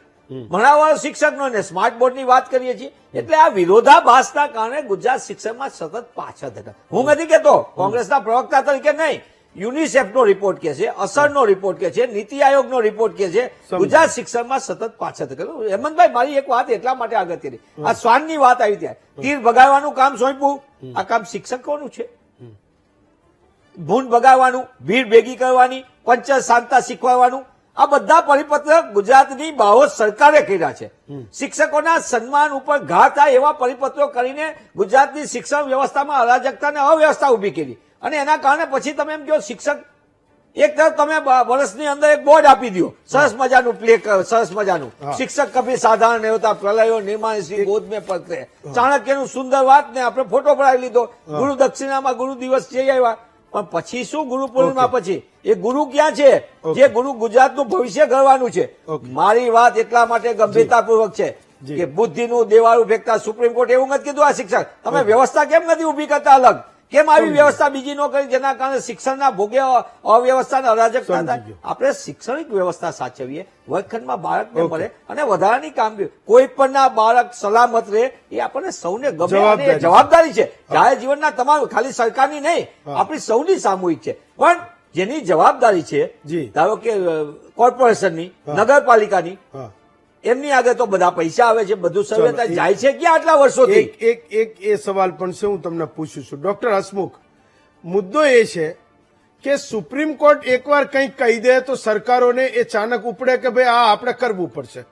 ભણાવવાળો શિક્ષક નો, ને સ્માર્ટ બોર્ડની વાત કરીએ છીએ. એટલે આ વિરોધાભાસના કારણે ગુજરાત શિક્ષણમાં સતત પાછળ થતા. હું નથી કહેતો, કોંગ્રેસના પ્રવક્તા તરીકે નહીં, યુનિસેફનો રિપોર્ટ કે છે, અસરનો રિપોર્ટ કે છે, નીતિ આયોગનો રિપોર્ટ કે છે, ગુજરાત શિક્ષણમાં સતત પાછળ થતા. હેમંતભાઈ, મારી એક વાત એટલા માટે આગળ કરી, આ શ્વાનની વાત આવી ત્યાં તીર ભગાવવાનું કામ સોંપ્યું, આ કામ શિક્ષકોનું છે. ભૂંડ ભગાવવાનું, ભીડ ભેગી કરવાની, પંચ શાંતા શીખવાડવાનું, આ બધા પરિપત્ર ગુજરાતની બાહોશ સરકારે કર્યા છે. શિક્ષકોના સન્માન ઉપર ઘા થાય એવા પરિપત્રો કરીને ગુજરાતની શિક્ષણ વ્યવસ્થામાં અરાજકતા અને અવ્યવસ્થા ઉભી કરી, અને એના કારણે પછી તમે એમ કહો શિક્ષક, એક તરફ તમે વર્ષની અંદર એક બોર્ડ આપી દો, સરસ મજાનું પ્લે, સરસ મજાનું શિક્ષક કભી સાધારણ નહીં હોતા, પ્રલયો નિર્માણ શ્રી બોધ મેં પત્ર, ચાણક્યનું સુંદર વાત ને આપણે ફોટો પડાવી લીધો, ગુરુ દક્ષિણામાં ગુરુ દિવસ જઈ આવ્યા, પણ પછી શું ગુરુ પૂર્ણિમા પછી એ ગુરુ ક્યાં છે જે ગુરુ ગુજરાતનું ભવિષ્ય ઘડવાનું છે? મારી વાત એટલા માટે ગંભીરતાપૂર્વક છે કે બુદ્ધિનું દેવાળું ફેંકતા સુપ્રીમ કોર્ટ એવું નથી કીધું આ શિક્ષક, તમે વ્યવસ્થા કેમ નથી ઉભી કરતા અલગ? કેમ આવી વ્યવસ્થા બીજી ન કરી જેના કારણે શિક્ષણના ભોગે અવ્યવસ્થા અરાજકતા થાય? આપણે શૈક્ષણિક વ્યવસ્થા સાચવીએ, વર્ગખંડમાં બાળકને મળે અને વધારાની કામગીરી, કોઈ પણના બાળક સલામત રહે એ આપણને સૌને ગમે અને એ જવાબદારી છે. જાહેર જીવનના તમામ, ખાલી સરકારની નહીં, આપણી સૌની સામૂહિક છે. પણ જેની જવાબદારી છે, ધારો કે કોર્પોરેશનની, નગરપાલિકાની, એમની આગળ તો બધા પૈસા આવે છે, બધું સર્વે જાય છે ક્યાં આટલા વર્ષોથી? એક એ સવાલ પણ છે, હું તમને પૂછું છું ડોક્ટર હસમુખ. મુદ્દો એ છે કે સુપ્રીમ કોર્ટ એકવાર કંઈક કહી દે તો સરકારોને એ ચાનક ઉપડે કે ભાઈ આ આપણે કરવું પડશે.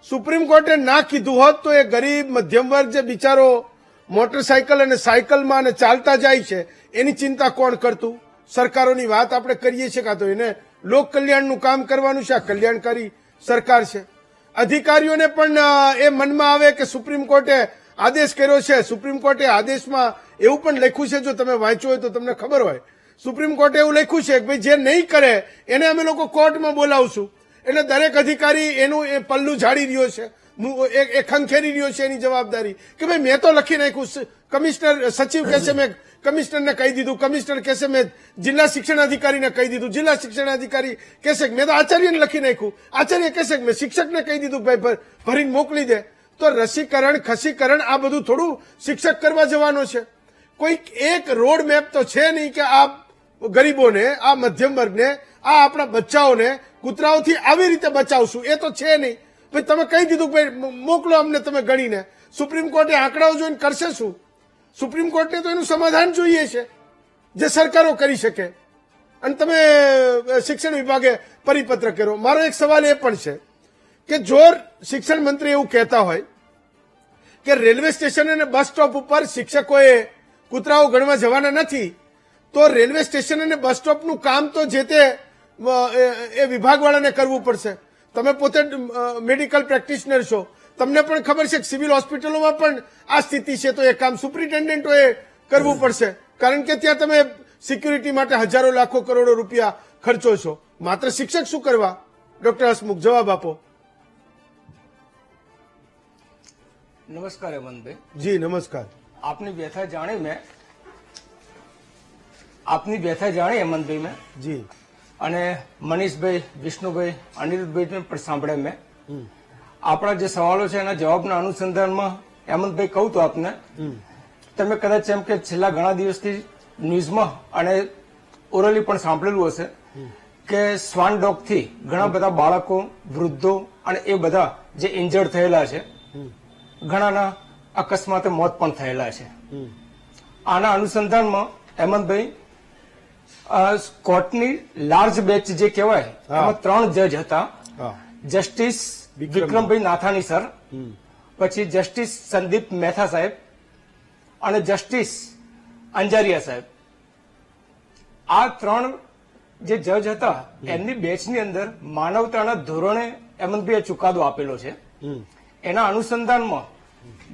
સુપ્રીમ કોર્ટે ના કીધું હોત તો એ ગરીબ મધ્યમ વર્ગ જે બિચારો મોટરસાયકલ અને સાયકલમાં અને ચાલતા જાય છે એની ચિંતા કોણ કરતું? સરકારોની વાત આપણે કરીએ છીએ, કાં તો એને લોક કલ્યાણનું કામ કરવાનું છે, આ કલ્યાણકારી સરકાર છે. અધિકારીઓને પણ એ મનમાં આવે કે સુપ્રીમ કોર્ટે આદેશ કર્યો છે, સુપ્રીમ કોર્ટે આદેશમાં એવું પણ લખ્યું છે, જો તમે વાંચ્યું હોય તો તમને ખબર હોય, સુપ્રીમ કોર્ટે એવું લખ્યું છે કે ભાઈ જે નહીં કરે એને અમે લોકો કોર્ટમાં બોલાવશું. એટલે દરેક અધિકારી એનું એ પલ્લું ઝાડી રહ્યો છે, એ ખંખેરી રહ્યો છે એની જવાબદારી કે ભાઈ મેં તો લખી નાખ્યું. કમિશનર સચિવ કહે છે મેં કમિશનરને કહી દીધું, કમિશનર કહેશે મેં જિલ્લા શિક્ષણ અધિકારીને કહી દીધું, જિલ્લા શિક્ષણ અધિકારી કહેશે મેં તો આચાર્યને લખી નાખ્યું, આચાર્ય કહેશે મેં શિક્ષકને કહી દીધું ભાઈ ભરીને મોકલી દે. તો રસીકરણ, ખસીકરણ આ બધું થોડું શિક્ષક કરવા જવાનો છે? કોઈક એક રોડ મેપ તો છે નહીં કે આ ગરીબોને, આ મધ્યમ વર્ગને, આ આપણા બચ્ચાઓને કૂતરાઓથી આવી રીતે બચાવશું, એ તો છે નહીં. ભાઈ તમે કહી દીધું ભાઈ મોકલો અમને તમે ગણીને, સુપ્રીમ કોર્ટે આંકડાઓ જોઈને કરશે શું? સુપ્રીમ કોર્ટને તો એનું સમાધાન જોઈએ છે જે સરકારો કરી શકે, અને તમે શિક્ષણ વિભાગે પરિપત્ર કર્યો. મારો એક સવાલ એ પણ છે કે જો શિક્ષણ મંત્રી એવું કહેતા હોય કે રેલવે સ્ટેશન અને બસ સ્ટોપ ઉપર શિક્ષકોએ કૂતરાઓ ગણવા જવાના નથી, તો રેલવે સ્ટેશન અને બસ સ્ટોપનું કામ તો જે તે એ વિભાગવાળાને કરવું પડશે. તમે પોતે મેડિકલ પ્રેક્ટિશનર છો, તમને પણ ખબર છે કે સિવિલ હોસ્પિટલોમાં પણ આ સ્થિતિ છે, તો એ કામ સુપ્રિન્ટેન્ડન્ટોએ કરવું પડશે, કારણ કે ત્યાં તમે સિક્યુરિટી માટે હજારો લાખો કરોડો રૂપિયા ખર્ચો છો. માત્ર શિક્ષક શું કરવા? ડોક્ટર હસમુખ, જવાબ આપો. નમસ્કાર હેમંતભાઈ. જી નમસ્કાર. આપની વ્યથા જાણી હેમંતભાઈ મેં, જી. અને મનીષભાઈ, વિષ્ણુભાઈ, અનિરુદ્ધભાઈ પણ સાંભળે મેં. આપણા જે સવાલો છે એના જવાબના અનુસંધાનમાં હેમંતભાઈ કહું તો આપને, તમે કદાચ એમ કે છેલ્લા ઘણા દિવસથી ન્યૂઝમાં અને ઓરલી પણ સાંભળેલું હશે કે સ્વાન ડોગથી ઘણા બધા બાળકો, વૃદ્ધો અને એ બધા જે ઇન્જર્ડ થયેલા છે, ઘણાના અકસ્માતે મોત પણ થયેલા છે. આના અનુસંધાનમાં હેમંતભાઈ કોર્ટની લાર્જ બેચ જે કહેવાય એમાં 3 જજ હતા. જસ્ટિસ વિક્રમભાઈ નાથાણી સર, પછી જસ્ટિસ સંદીપ મહેતા સાહેબ અને જસ્ટિસ અંજારિયા સાહેબ. આ 3 જે જજ હતા એમની બેચની અંદર માનવતાના ધોરણે હેમંતભાઈએ ચુકાદો આપેલો છે. એના અનુસંધાનમાં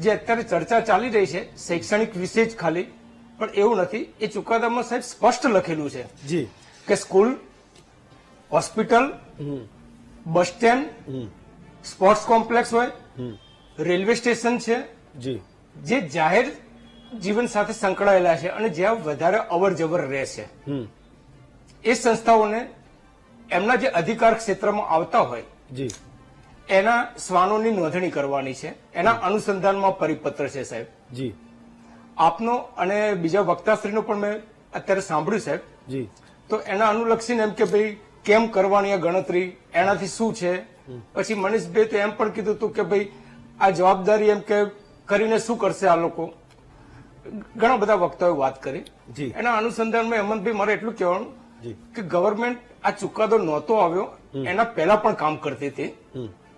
જે અત્યારે ચર્ચા ચાલી રહી છે શૈક્ષણિક વિશે જ ખાલી, પણ એવું નથી. એ ચુકાદામાં સાહેબ સ્પષ્ટ લખેલું છે જી કે school, hospital, bus stand, sports complex હોય, રેલવે સ્ટેશન છે, જી જે જાહેર જીવન સાથે સંકળાયેલા છે અને જ્યાં વધારે અવર જવર રહે છે, એ સંસ્થાઓને એમના જે અધિકાર ક્ષેત્રમાં આવતા હોય જી એના શ્વાનોની નોંધણી કરવાની છે. એના અનુસંધાનમાં પરિપત્ર છે સાહેબ. જી આપનો અને બીજા વક્તાશ્રીનો પણ મેં અત્યારે સાંભળ્યું સાહેબ. જી તો એના અનુલક્ષીને એમ કે ભાઈ કેમ કરવાની આ ગણતરી, એનાથી શું છે. પછી મનીષભાઈ તો એમ પણ કીધું હતું કે ભાઈ આ જવાબદારી એમ કે કરીને શું કરશે આ લોકો. ઘણા બધા વક્તાઓએ વાત કરી. જી. એના અનુસંધાનમાં હેમંતભાઈ મારે એટલું કહેવાનું કે ગવર્મેન્ટ આ ચુકાદો નહોતો આવ્યો એના પહેલા પણ કામ કરતી હતી,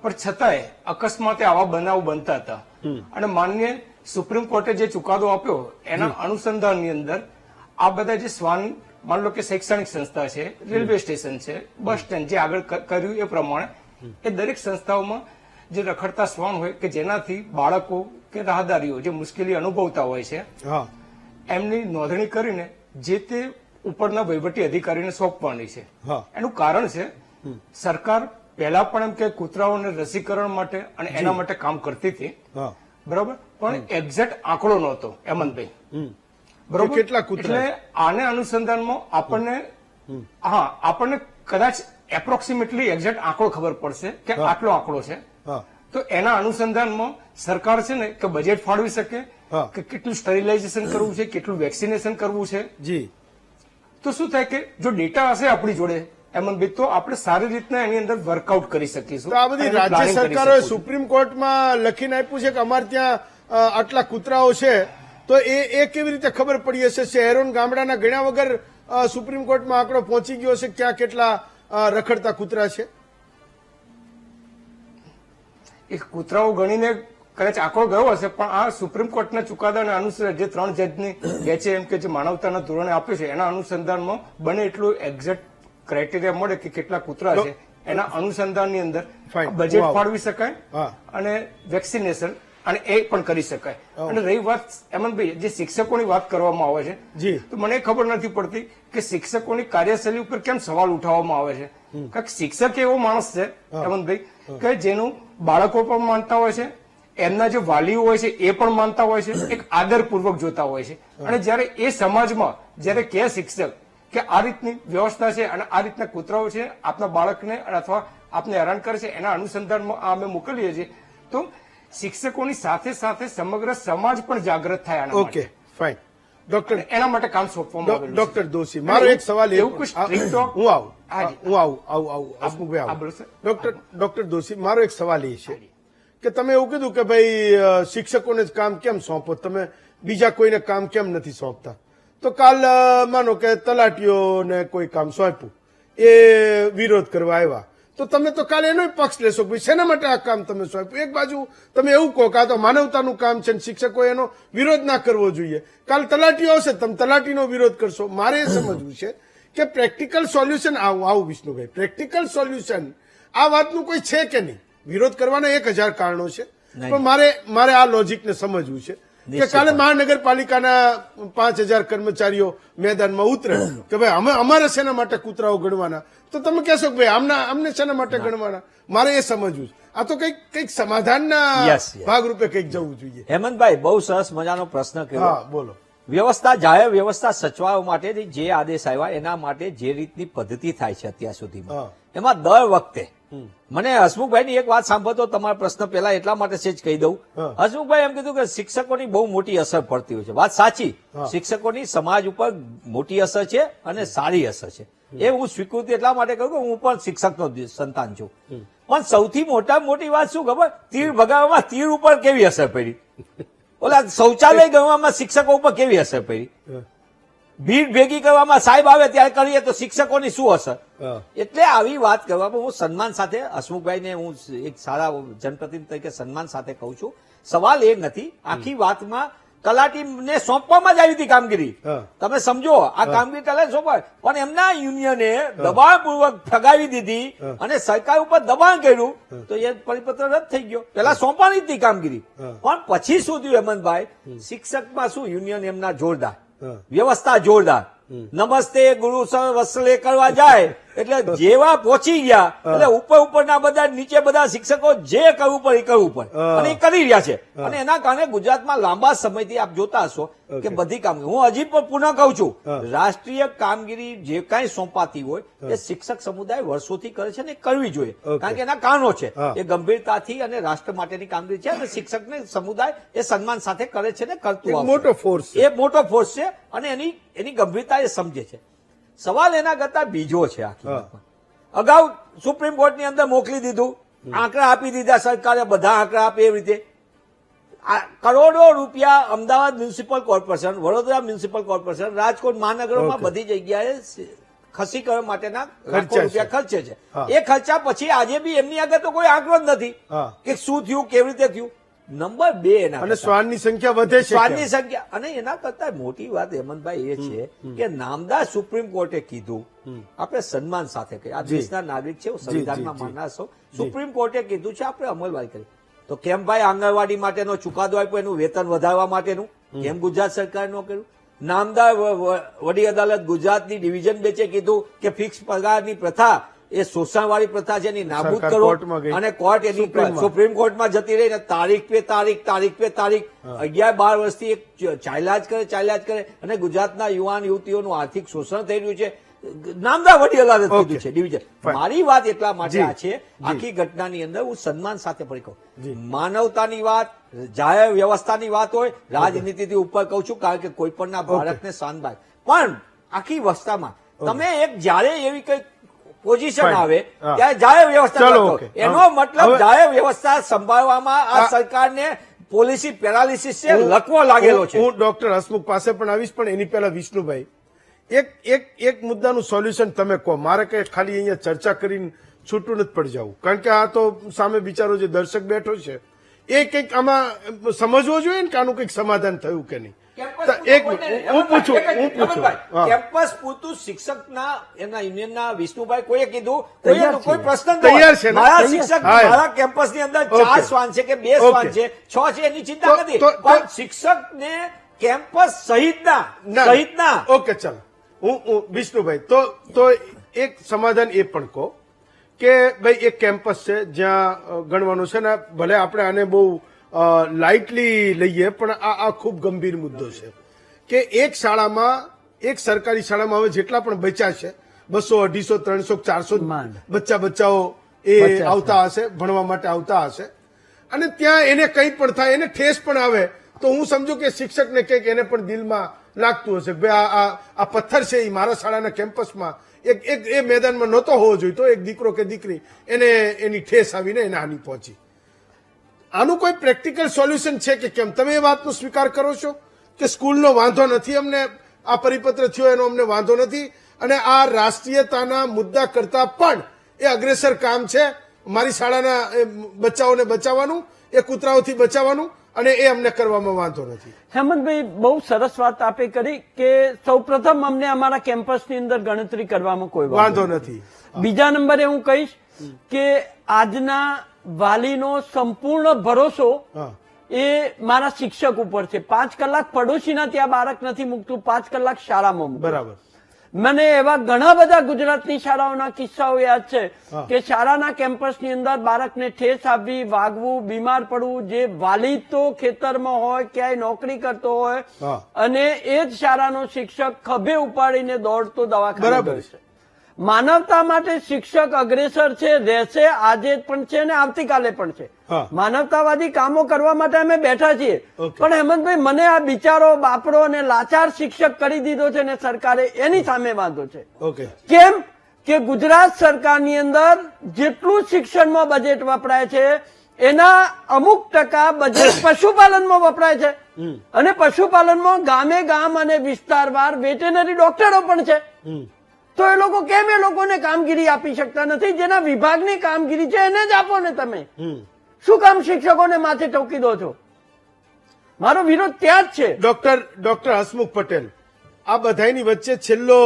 પણ છતાંય અકસ્માતે આવા બનાવ બનતા હતા. અને માન્ય સુપ્રીમ કોર્ટે જે ચુકાદો આપ્યો એના અનુસંધાનની અંદર આ બધા જે શ્વાન, માન લો કે શૈક્ષણિક સંસ્થા છે, રેલવે સ્ટેશન છે, બસ સ્ટેન્ડ, જે આગળ કર્યું એ પ્રમાણે એ દરેક સંસ્થાઓમાં જે રખડતા શ્વાન હોય કે જેનાથી બાળકો કે રાહદારીઓ જે મુશ્કેલી અનુભવતા હોય છે હા એમની નોંધણી કરીને જે તે ઉપરના વહીવટી અધિકારીને સોંપવાની છે. હા. એનું કારણ છે સરકાર પહેલા પણ એમ કે કૂતરાઓને રસીકરણ માટે અને એના માટે કામ કરતી હતી, હા બરોબર, પણ એક્ઝેક્ટ આંકડો નહોતો હેમંતભાઈ, બરોબર. કેટલા કૂતરા? એટલે આને અનુસંધાનમાં આપણને કદાચ એપ્રોક્સિમેટલી એક્ઝેક્ટ આંકડો ખબર પડશે કે આટલો આંકડો છે. હા તો એના અનુસંધાનમાં સરકાર છે ને કે બજેટ ફાળવી શકે કે કેટલું સ્ટરીલાઇઝેશન કરવું છે, કેટલું વેક્સિનેશન કરવું છે. જી તો શું થાય કે જો ડેટા હશે આપણી જોડે હેમંતભાઈ, તો આપણે સારી રીતના એની અંદર વર્કઆઉટ કરી શકીશું. તો આ બધી અને રાજ્ય planning કરી સરકારોએ શકીશું. સુપ્રીમ કોર્ટમાં લખીને આપ્યું છે કે અમારે ત્યાં આટલા કૂતરાઓ છે, તો એ કેવી રીતે ખબર પડી હશે? શહેરો અને ગામડાના ગણ્યા વગર સુપ્રીમ કોર્ટમાં આંકડો પહોંચી ગયો છે ક્યાં કેટલા રખડતા કૂતરા છે? એ કૂતરાઓ ગણીને કદાચ આંકડો ગયો હશે, પણ આ સુપ્રીમ કોર્ટના ચુકાદાના અનુસાર જે 3 જજની બેચે એમ કે જે માનવતાના ધોરણે આપ્યું છે એના અનુસંધાનમાં બને એટલું એક્ઝેક્ટ ક્રાઇટેરિયા મળે કે કેટલા કૂતરા છે, એના અનુસંધાનની અંદર Fine. Budget Wow. ફાળવી શકાય હા. અને વેક્સિનેશન અને એ પણ કરી શકાય. અને રહી વાત હેમંતભાઈ જે શિક્ષકોની વાત કરવામાં આવે છે, જી. તો મને ખબર નથી પડતી કે શિક્ષકોની કાર્યશૈલી ઉપર કેમ સવાલ ઉઠાવવામાં આવે છે. કારણ કે શિક્ષક એવો માણસ છે હેમંતભાઈ કે જેનું બાળકો પણ માનતા હોય છે, એમના જે વાલીઓ હોય છે એ પણ માનતા હોય છે, એક આદરપૂર્વક જોતા હોય છે. અને જયારે એ સમાજમાં જયારે કે શિક્ષક કે આ રીતની વ્યવસ્થા છે અને આ રીતના કૂતરાઓ છે આપના બાળકને અથવા આપને હેરાન કરે છે, એના અનુસંધાનમાં આ અમે મોકલીએ છીએ, તો શિક્ષકોની સાથે સાથે સમગ્ર સમાજ પણ જાગૃત થાય આના માટે. Okay fine. ડોક્ટર એના માટે કામ સોંપવામાં આવેલું છે. ડોક્ટર દોશી, મારો એક સવાલ એવું કોઈ strict હું આવું હાજી. હસમુખભાઈ હા, બોલો સર. ડોક્ટર દોશી, મારો એક સવાલ એ છે કે તમે એવું કીધું કે ભાઈ શિક્ષકોને જ કામ કેમ સોંપો, તમે બીજા કોઈને કામ કેમ નથી સોંપતા? તો કાલ માનો કે તલાટીઓને કોઈ કામ સોંપ્યું, એ વિરોધ કરવા આવ્યા, તો તમે તો કાલે એનો પક્ષ લેશો કે ભાઈ શેના માટે આ કામ તમે સોંપ્યું? એક બાજુ તમે એવું કહો કે આ તો માનવતાનું કામ છે, શિક્ષકોએ એનો વિરોધ ના કરવો જોઈએ. કાલ તલાટીઓ આવશે, તમે તલાટીનો વિરોધ કરશો. મારે એ સમજવું છે કે પ્રેક્ટિકલ સોલ્યુશન આવું વિષ્ણુભાઈ, પ્રેક્ટિકલ સોલ્યુશન આ વાતનું કોઈ છે કે નહીં? વિરોધ કરવાના 1000 કારણો છે, પણ મારે આ લોજિકને સમજવું છે કે કાલે મહાનગરપાલિકાના 5000 કર્મચારીઓ મેદાનમાં ઉતરે કે ભાઈ અમે અમારે શેના માટે કૂતરાઓ ગણવાના, તો તમે કહેશો કે ભાઈ અમને શેના માટે ગણવાના. મારે એ સમજવું છે. આ તો કંઈક સમાધાનના ભાગરૂપે કંઈક જવું જોઈએ. હેમંતભાઈ, બહુ સરસ મજાનો પ્રશ્ન કર્યો. હા, બોલો. વ્યવસ્થા, જાહેર વ્યવસ્થા સચવાવા માટે જે આદેશ આવ્યા એના માટે જે રીતની પદ્ધતિ થાય છે અત્યાર સુધીમાં, એમાં દર વખતે મને હસમુખભાઈની એક વાત સાંભળતો તમારા પ્રશ્ન પહેલા એટલા માટે સેજ કહી દઉં. હસમુખભાઈ એમ કીધું કે શિક્ષકોની બહુ મોટી અસર પડતી હોય છે. વાત સાચી, શિક્ષકોની સમાજ ઉપર મોટી અસર છે અને સારી અસર છે. એ હું સ્વીકૃતિ એટલા માટે કહ્યું કે હું પણ શિક્ષકનો સંતાન છું. પણ સૌથી મોટી વાત શું ખબર, તીર ભગાવવામાં તીર ઉપર કેવી અસર પડી, ઓલા શૌચાલય ગણવામાં શિક્ષકો ઉપર કેવી અસર પડી, ભીડ ભેગી કરવામાં સાહેબ આવે ત્યારે કરીએ તો શિક્ષકોની શું અસર. એટલે આવી વાત કરવામાં હું સન્માન સાથે હસમુખભાઈને હું એક સારા જનપ્રતિનિધિ તરીકે સન્માન સાથે કહું છું. સવાલ એ નથી, આખી વાતમાં તલાટીને સોંપવામાં જ આવી હતી કામગીરી. તમે સમજો, આ કામગીરી તલાટી સોંપાય, પણ એમના યુનિયને દબાણપૂર્વક ફગાવી દીધી અને સરકાર ઉપર દબાણ કર્યું તો એ પરિપત્ર રદ થઈ ગયો. પેલા સોંપવાની હતી કામગીરી, પણ પછી શું થયું હેમંતભાઈ, શિક્ષકમાં શું યુનિયન એમના જોરદાર, વ્યવસ્થા જોરદાર, નમસ્તે ગુરુ સર વસલે કરવા જાય એટલે જેવા પહોંચી ગયા એટલે ઉપરના બધા નીચે બધા શિક્ષકો જે કરવું પડે એ કરવું પડે અને એ કરી રહ્યા છે. અને એના કારણે ગુજરાતમાં લાંબા સમયથી આપ જોતા હશો કે બધી કામગીરી, હું હજી પણ પુનઃ કહું છું, રાષ્ટ્રીય કામગીરી જે કાંઈ સોંપાતી હોય એ શિક્ષક સમુદાય વર્ષોથી કરે છે ને કરવી જોઈએ, કારણ કે એના કારણો છે. એ ગંભીરતાથી અને રાષ્ટ્ર માટેની કામગીરી છે અને શિક્ષકને સમુદાય એ સન્માન સાથે કરે છે ને કરતું આવશે. મોટો ફોર્સ, એ મોટો ફોર્સ છે અને એની ગંભીરતા એ સમજે છે. સવાલ એના કરતા બીજો છે. આખી વાતમાં અગાઉ સુપ્રીમ કોર્ટની અંદર મોકલી દીધું, આંકડા આપી દીધા સરકારે, બધા આંકડા આપે એવી રીતે કરોડો રૂપિયા Ahmedabad municipal corporation, Vadodara municipal corporation, Rajkot મહાનગરોમાં બધી જગ્યાએ ખસીકરણ માટેના લાખો રૂપિયા ખર્ચે છે. એ ખર્ચા પછી આજે બી એમની આગળ તો કોઈ આંકડો જ નથી કે શું થયું, કેવી રીતે થયું. નંબર 2 એના અને શ્વાનની સંખ્યા વધે છે, શ્વાનની સંખ્યા. અને એના કરતા મોટી વાત હેમંતભાઈ એ છે કે નામદાર સુપ્રીમ કોર્ટે કીધું, આપણે સન્માન સાથે કહ્યું, આ દેશના નાગરિક છે, સંવિધાનમાં માનનાર છો, સુપ્રીમ કોર્ટે કીધું છે આપણે અમલવારી કરી. તો કેમ ભાઈ આંગણવાડી માટેનો ચુકાદો આપ્યો એનું વેતન વધારવા માટેનું, કેમ ગુજરાત સરકાર ન કર્યું? નામદાર વડી અદાલત ગુજરાતની ડિવિઝન બેચે કીધું કે ફિક્સ પગારની પ્રથા એ શોષણવાળી પ્રથા છે એની નાબૂદ કરો, અને કોર્ટ એની સુપ્રીમ કોર્ટમાં જતી રહી ને તારીખ પે તારીખ 11-12 વર્ષથી એક ચાલ્યા જ કરે અને ગુજરાતના યુવાન યુવતીઓનું આર્થિક શોષણ થઈ રહ્યું છે. નામદાર વડી અદાલત કીધું છે ડિવિઝન. મારી વાત એટલા માટે આ છે, આખી ઘટનાની અંદર હું સન્માન સાથે પડી કહું, માનવતાની વાત, જાહેર વ્યવસ્થાની વાત હોય, રાજનીતિથી ઉપર કહું છું, કારણ કે કોઈ પણના ભારતને શાનદાર, પણ આખી વ્યવસ્થામાં તમે એક જ્યારે એવી કઈ પોઝિશન આવે ત્યારે જાહેર વ્યવસ્થા, એનો મતલબ જાહેર વ્યવસ્થા સંભાળવામાં આ સરકારને પોલિસી પેરાલિસિસ છે, લકવો લાગેલો છે. હું ડોક્ટર હસમુખ પાસે પણ આવીશ, પણ એની પહેલા વિષ્ણુભાઈ એક મુદ્દાનું સોલ્યુશન તમે કહો. મારે કઈ ખાલી અહીંયા ચર્ચા કરીને છૂટું નથી પડી જવું, કારણ કે આ તો સામે બિચારો જે દર્શક બેઠો છે એ કંઈક આમાં સમજવો જોઈએ ને કે આનું કંઈક સમાધાન થયું કે નહીં. હું પૂછું કેમ્પસ પૂરતું શિક્ષકના એમના યુનિયનના વિષ્ણુભાઈ કોઈએ કીધું કોઈ પ્રશ્ન તૈયાર છે, મારા શિક્ષક મારા કેમ્પસની અંદર 4 શ્વાન છે કે 2 શ્વાન છે, 6 છે, એની ચિંતા નથી, પણ શિક્ષકને કેમ્પસ સહિતના ઓકે ચાલો. હું વિષ્ણુભાઈ તો એક સમાધાન એ પણ કહો કે ભાઈ એક કેમ્પસ છે જ્યાં ગણવાનું છે ને, ભલે આપણે આને બહુ લાઇટલી લઈએ પણ આ ખૂબ ગંભીર મુદ્દો છે કે એક શાળામાં, એક સરકારી શાળામાં હવે જેટલા પણ બચ્ચા છે 200, 250, 300, 400 બચ્ચાઓ એ આવતા હશે, ભણવા માટે આવતા હશે, અને ત્યાં એને કંઈ પણ થાય, એને ઠેસ પણ આવે તો હું સમજુ કે શિક્ષકને કંઈક એને પણ દિલમાં લાગતું હશે કે ભાઈ આ પથ્થર છે એ મારા શાળાના કેમ્પસમાં એક એ મેદાનમાં નહોતો હોવો જોઈએ, તો એક દીકરો કે દીકરી એને એની ઠેસ આવીને એને હાનિ પહોંચી. આનું કોઈ પ્રેક્ટિકલ સોલ્યુશન છે કે કેમ? તમે એ વાતનો સ્વીકાર કરો છો કે સ્કૂલનો વાંધો નથી, અમને આ પરિપત્ર થયો એનો અમને વાંધો નથી, અને આ રાષ્ટ્રીયતાના મુદ્દા કરતા પણ એ અગ્રેસર કામ છે મારી શાળાના બચ્ચાઓને બચાવવાનું, એ કૂતરાઓથી બચાવવાનું, અને એ અમને કરવામાં વાંધો નથી. હેમંતભાઈ, બહુ સરસ વાત આપે કરી કે સૌપ્રથમ અમને અમારા કેમ્પસની અંદર ગણતરી કરવામાં કોઈ વાંધો નથી. બીજા નંબરે હું કહીશ કે આજના વાલીનો સંપૂર્ણ ભરોસો હા એ મારા શિક્ષક ઉપર છે. 5 કલાક પડોશીના ત્યાં બાળક નથી મૂકતું, 5 કલાક શાળામાં મૂકું. બરાબર. મને એવા ઘણા બધા ગુજરાતની શાળાઓના કિસ્સાઓ યાદ છે હા. કે શાળાના કેમ્પસની અંદર બાળકને ઠેસ આપવી, વાગવું, બીમાર પડવું, જે વાલી તો ખેતરમાં હોય, ક્યાંય નોકરી કરતો હોય હા. અને એ જ શાળાનો શિક્ષક ખભે ઉપાડીને દોડતો દવાખાને બરાબર ગયો છે. માનવતા માટે શિક્ષક અગ્રેસર છે, રહેશે, આજે પણ છે અને આવતીકાલે પણ છે. હા. માનવતાવાદી કામો કરવા માટે અમે બેઠા છીએ. ઓકે. પણ હેમંતભાઈ, મને આ બિચારો બાપરો અને લાચાર શિક્ષક કરી દીધો છે ને સરકારે, એની સામે વાંધો છે. ઓકે. કેમ કે ગુજરાત સરકારની અંદર જેટલું શિક્ષણમાં બજેટ વપરાય છે એના અમુક ટકા બજેટ પશુપાલનમાં વપરાય છે. અને પશુપાલનમાં ગામે ગામ અને વિસ્તારવાર વેટેનરી ડોક્ટરો પણ છે. તો એ લોકો કેમ એ લોકોને કામગીરી આપી શકતા નથી? જેના વિભાગની કામગીરી છે એને જ આપો ને તમે. શું કામ શિક્ષકોને માથે ટોકી દો છો? મારો વિરોધ ત્યાં જ છે. ડોક્ટર હસમુખ પટેલ, આ બધાની વચ્ચે છેલ્લો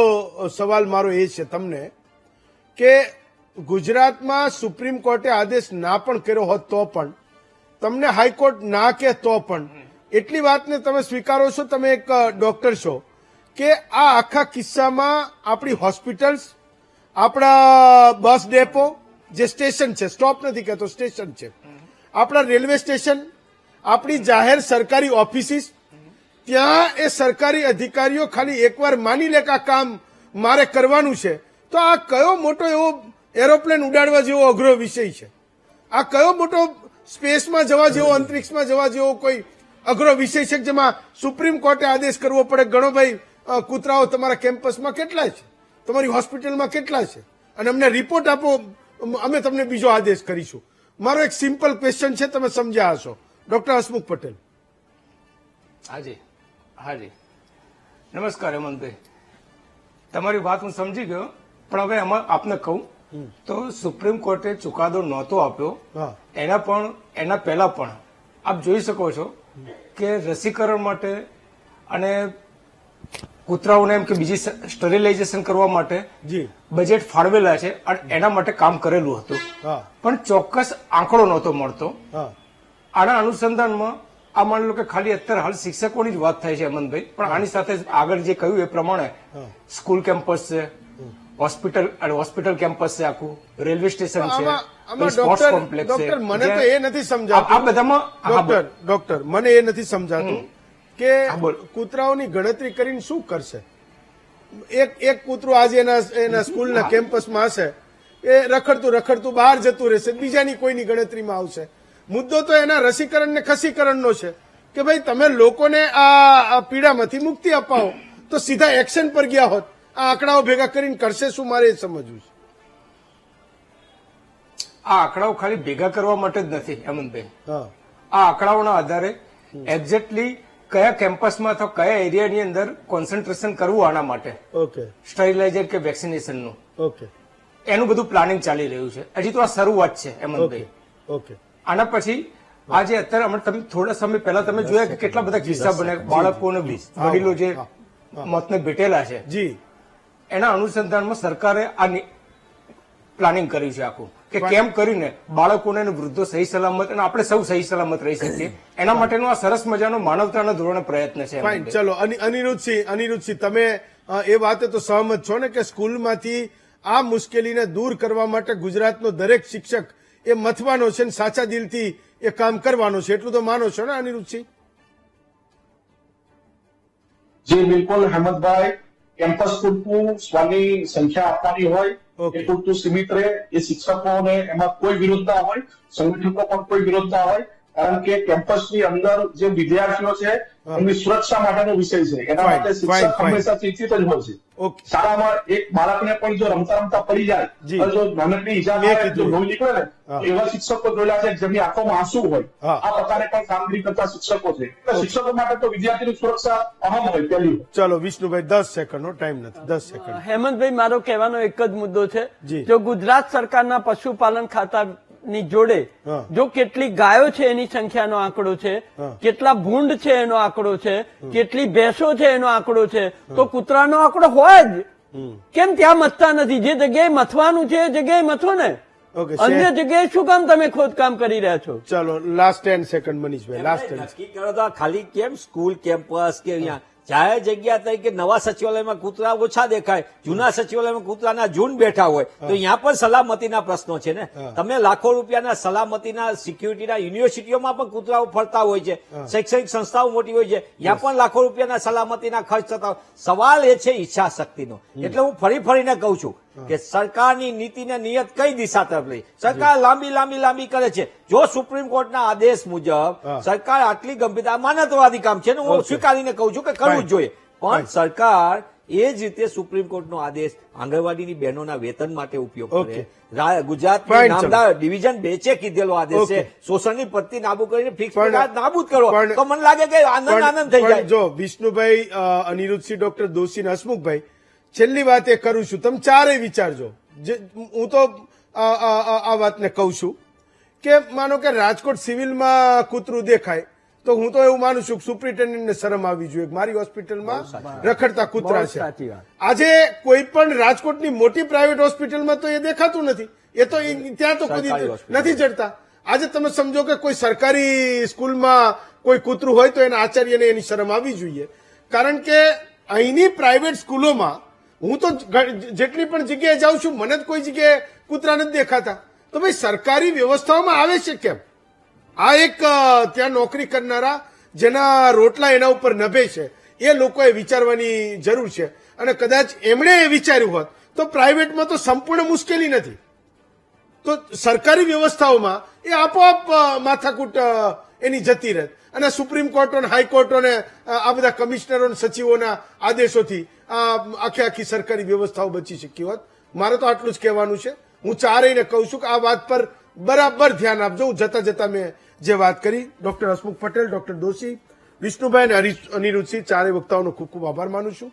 સવાલ મારો એ છે તમને કે ગુજરાતમાં સુપ્રીમ કોર્ટે આદેશ ના પણ કર્યો હોત તો પણ, તમને હાઈકોર્ટ ના કે તો પણ, એટલી વાતને તમે સ્વીકારો છો, તમે એક ડોક્ટર છો, કે આ આખા કિસ્સામાં આપણી હોસ્પિટલ્સ, આપણા બસ ડેપો, જે સ્ટેશન છે, સ્ટોપ નથી કહેતો, સ્ટેશન છે, આપણા રેલવે સ્ટેશન, આપણી જાહેર સરકારી ઓફિસીસ, ત્યાં એ સરકારી અધિકારીઓ ખાલી એકવાર માની લે કે આ કામ મારે કરવાનું છે, તો આ કયો મોટો એવો એરોપ્લેન ઉડાડવા જેવો અઘરો વિષય છે? આ કયો મોટો સ્પેસમાં જવા જેવો, અંતરિક્ષમાં જવા જેવો કોઈ અઘરો વિષય છે જેમાં સુપ્રીમ કોર્ટે આદેશ કરવો પડે? ગણો ભાઈ, કૂતરાઓ તમારા કેમ્પસમાં કેટલા છે, તમારી હોસ્પિટલમાં કેટલા છે, અને અમને રિપોર્ટ આપો, અમે તમને બીજો આદેશ કરીશું. મારો એક સિમ્પલ ક્વેશ્ચન છે, તમે સમજ્યા હશો. ડોક્ટર હસમુખ પટેલ. હાજી હાજી, નમસ્કાર હેમંતભાઈ, તમારી વાત હું સમજી ગયો, પણ હવે એમાં આપને કહું તો સુપ્રીમ કોર્ટે ચુકાદો નહોતો આપ્યો, હા. એના પહેલા પણ આપ જોઈ શકો છો કે રસીકરણ માટે અને કૂતરાઓને એમ કે બીજી સ્ટરીલાઇઝેશન કરવા માટે જી. બજેટ ફાળવેલા છે અને એના માટે કામ કરેલું હતું, હા. પણ ચોક્કસ આંકડો નહોતો મળતો. હા. આના અનુસંધાનમાં આ માની લો કે ખાલી અત્યારે હાલ શિક્ષકોની જ વાત થાય છે હેમંતભાઈ, પણ આની સાથે આગળ જે કહ્યું એ પ્રમાણે સ્કૂલ કેમ્પસ છે, હોસ્પિટલ કેમ્પસ છે, આખું રેલવે સ્ટેશન છે, આમાં સ્પોર્ટ્સ કોમ્પ્લેક્સ છે. ડોક્ટર, મને તો એ નથી સમજાતું. આ બધામાં ડોક્ટર, મને એ નથી સમજાતું કે હા, બોલ. કૂતરાઓની ગણતરી કરીને શું કરશે? એક કૂતરું આજે એના સ્કૂલના કેમ્પસમાં હશે, એ રખડતું બહાર જતું રહેશે, બીજાની કોઈની ગણતરીમાં આવશે. મુદ્દો તો એના રસીકરણ ને ખસીકરણનો છે કે ભાઈ તમે લોકોને આ પીડામાંથી મુક્તિ અપાવો, તો સીધા એક્શન પર ગયા હોત. આ આંકડાઓ ભેગા કરીને કરશે શું? મારે એ સમજવું છે. આ આંકડાઓ ખાલી ભેગા કરવા માટે જ નથી હેમંતભાઈ, હા. આ આંકડાઓના આધારે એક્ઝેક્ટલી કયા કેમ્પસમાં અથવા કયા એરિયાની અંદર કોન્સન્ટ્રેશન કરવું આના માટે, ઓકે. સ્ટરીલાઇઝર કે વેક્સિનેશનનું, ઓકે. એનું બધું પ્લાનિંગ ચાલી રહ્યું છે. હજી તો આ શરૂઆત છે હેમંતભાઈ. ઓકે. આના પછી આજે અત્યારે તમે થોડા સમય પહેલા તમે જોયા કે કેટલા બધા કિસ્સા બન્યા, બાળકોને વડીલો જે મોતને ભેટેલા છે. જી. એના અનુસંધાનમાં સરકારે આ પ્લાનિંગ કર્યું છે આખું, કે કેમ કરીને બાળકોને અને વૃદ્ધો સહી સલામત અને આપણે સૌ સહી સલામત રહી શકીએ. એના માટેનો આ સરસ મજાનો માનવતાના ધોરણે પ્રયત્ન છે. ફાઇન, ચલો. અનિરુદ્ધસિંહ, તમે એ વાતે તો સહમત છો ને કે સ્કૂલમાંથી આ મુશ્કેલીને દૂર કરવા માટે ગુજરાતનો દરેક શિક્ષક એ મથવાનો છે ને સાચા દિલથી એ કામ કરવાનો છે, એટલું તો માનો છો ને અનિરુદ્ધસિંહ? જી બિલકુલ હેમંતભાઈ, કેમ્પસ પૂરતું સ્વાની સંખ્યા આપવાની હોય ઓકે. એ પૂરતું સીમિત રહે, એ શિક્ષકોને એમાં કોઈ વિરોધ ના હોય, સંગઠકો પણ કોઈ વિરોધ ના હોય, કારણ કે કેમ્પસની અંદર જે વિદ્યાર્થીઓ છે એમની સુરક્ષા માટેનો વિષય છે, એના Fine, માટે fine, શિક્ષક fine. હંમેશા ચિંતિત જ હોય છે. ઓકે. શાળામાં એક બાળકને પણ જો રમતા રમતા પડી જાય, જી. અને જો નાનકડી ઈજા મેં થાય, જો કીધું. લોહી નીકળે ને, હા. એવા શિક્ષકો જોયેલા છે જેમની આંખોમાં આંસુ હોય, હા. આ પ્રકારે પણ કામગીરી કરતા શિક્ષકો છે. એટલે શિક્ષકો માટે તો વિદ્યાર્થીની સુરક્ષા અહમ હોય પહેલી. ચલો વિષ્ણુભાઈ, 10 સેકન્ડનો ટાઈમ નથી, 10 સેકન્ડ. હેમંતભાઈ, મારો કહેવાનો એક જ મુદ્દો છે, જી. જો ગુજરાત સરકારના પશુપાલન ખાતાની જોડે હા. જો કેટલી ગાયો છે એની સંખ્યાનો આંકડો છે, હા. કેટલા ભૂંડ છે એનો આંકડો છે, કેટલી ભેંસો છે એનો આંકડો છે, તો કૂતરાનો આંકડો હોય જ. કેમ ત્યાં મથતા નથી? જે જગ્યાએ મથવાનું છે એ જગ્યાએ મથો ને. ઓકે, અન્ય જગ્યાએ શું કામ તમે ખોદકામ કરી રહ્યા છો? ચલો લાસ્ટ 10 સેકન્ડ મનીષભાઈ, લાસ્ટ 10. નક્કી કરો તો આ ખાલી કેમ સ્કૂલ કેમ્પસ કે અહીંયા જાહેર જગ્યા તરીકે નવા સચિવાલયમાં કૂતરા ઓછા દેખાય, જૂના સચિવાલયમાં કૂતરાના ઝુંડ બેઠા હોય તો અહીંયા પણ સલામતીના પ્રશ્નો છે ને. તમે લાખો રૂપિયાના સલામતીના સિક્યુરિટીના યુનિવર્સિટીઓમાં પણ કૂતરાઓ ફરતા હોય છે, શૈક્ષણિક સંસ્થાઓ મોટી હોય છે, ત્યાં પણ લાખો રૂપિયાના સલામતીના ખર્ચ થતા હોય. સવાલ એ છે ઈચ્છા શક્તિનો. એટલે હું ફરીને કહું છું કે સરકારની નીતિને નિયત કઈ દિશા તરફ લઈ. સરકાર લાંબી કરે છે. જો સુપ્રીમ કોર્ટના આદેશ મુજબ સરકાર આટલી ગંભીરતા, માનવતાવાદી કામ છે ને હું સ્વીકારીને કહું છું કે કરવું જ જોઈએ, પણ સરકાર એ જ રીતે સુપ્રીમ કોર્ટનો આદેશ આંગણવાડીની બહેનોના વેતન માટે ઉપયોગ કરે. ગુજરાતની નામદાર ડિવિઝન બેચે કીધેલો આદેશ છે શોષણની પદ્ધતિ નાબૂદ કરીને ફિક્સ પગાર નાબૂદ કરો, તો મને લાગે કે આનંદ થઈ જાય. જો વિષ્ણુભાઈ, અનિરુદ્ધસિંહ, ડોક્ટર દોશી ને હસમુખભાઈ, છેલ્લી વાત એ કરું છું, તમે ચારેય વિચારજો. હું તો આ વાતને કહું છું કે માનો કે રાજકોટ સિવિલમાં કૂતરું દેખાય તો હું તો એવું માનું છું કે સુપ્રિન્ટેન્ડન્ટને શરમ આવવી જોઈએ. મારી હોસ્પિટલમાં રખડતા કૂતરા છે. આજે કોઈ પણ રાજકોટની મોટી પ્રાઇવેટ હોસ્પિટલમાં તો એ દેખાતું નથી. એ તો ત્યાં તો કદી નથી ચડતા. આજે તમે સમજો કે કોઈ સરકારી સ્કૂલમાં કોઈ કૂતરું હોય તો એના આચાર્યને એની શરમ આવવી જોઈએ. કારણ કે અહીંની પ્રાઇવેટ સ્કૂલોમાં હું તો જેટલી પણ જગ્યાએ જાઉં છું મને જ કોઈ જગ્યાએ કૂતરા નથી દેખાતા. તો ભાઈ સરકારી વ્યવસ્થાઓમાં આવે છે કેમ? આ એક ત્યાં નોકરી કરનારા જેના રોટલા એના ઉપર નભે છે એ લોકોએ વિચારવાની જરૂર છે. અને કદાચ એમણે એ વિચાર્યું હોત તો પ્રાઇવેટમાં તો સંપૂર્ણ મુશ્કેલી નથી, તો સરકારી વ્યવસ્થાઓમાં એ આપોઆપ માથાકૂટ એની જતી રહે. અને સુપ્રીમ કોર્ટો અને હાઈકોર્ટોને આ બધા કમિશનરો સચિવોના આદેશોથી આખી સરકારી વ્યવસ્થાઓ બચી શકી હોત. મારે તો આટલું જ કહેવાનું છે. હું ચારેયને કહું છું કે આ વાત પર બરાબર ધ્યાન આપજો. જતા મેં જે વાત કરી, ડોક્ટર હસમુખ પટેલ, ડોક્ટર દોશી, વિષ્ણુભાઈ અને અનિરુદ્ધસિંહ, ચારેય વક્તાઓનો ખૂબ ખૂબ આભાર માનું છું.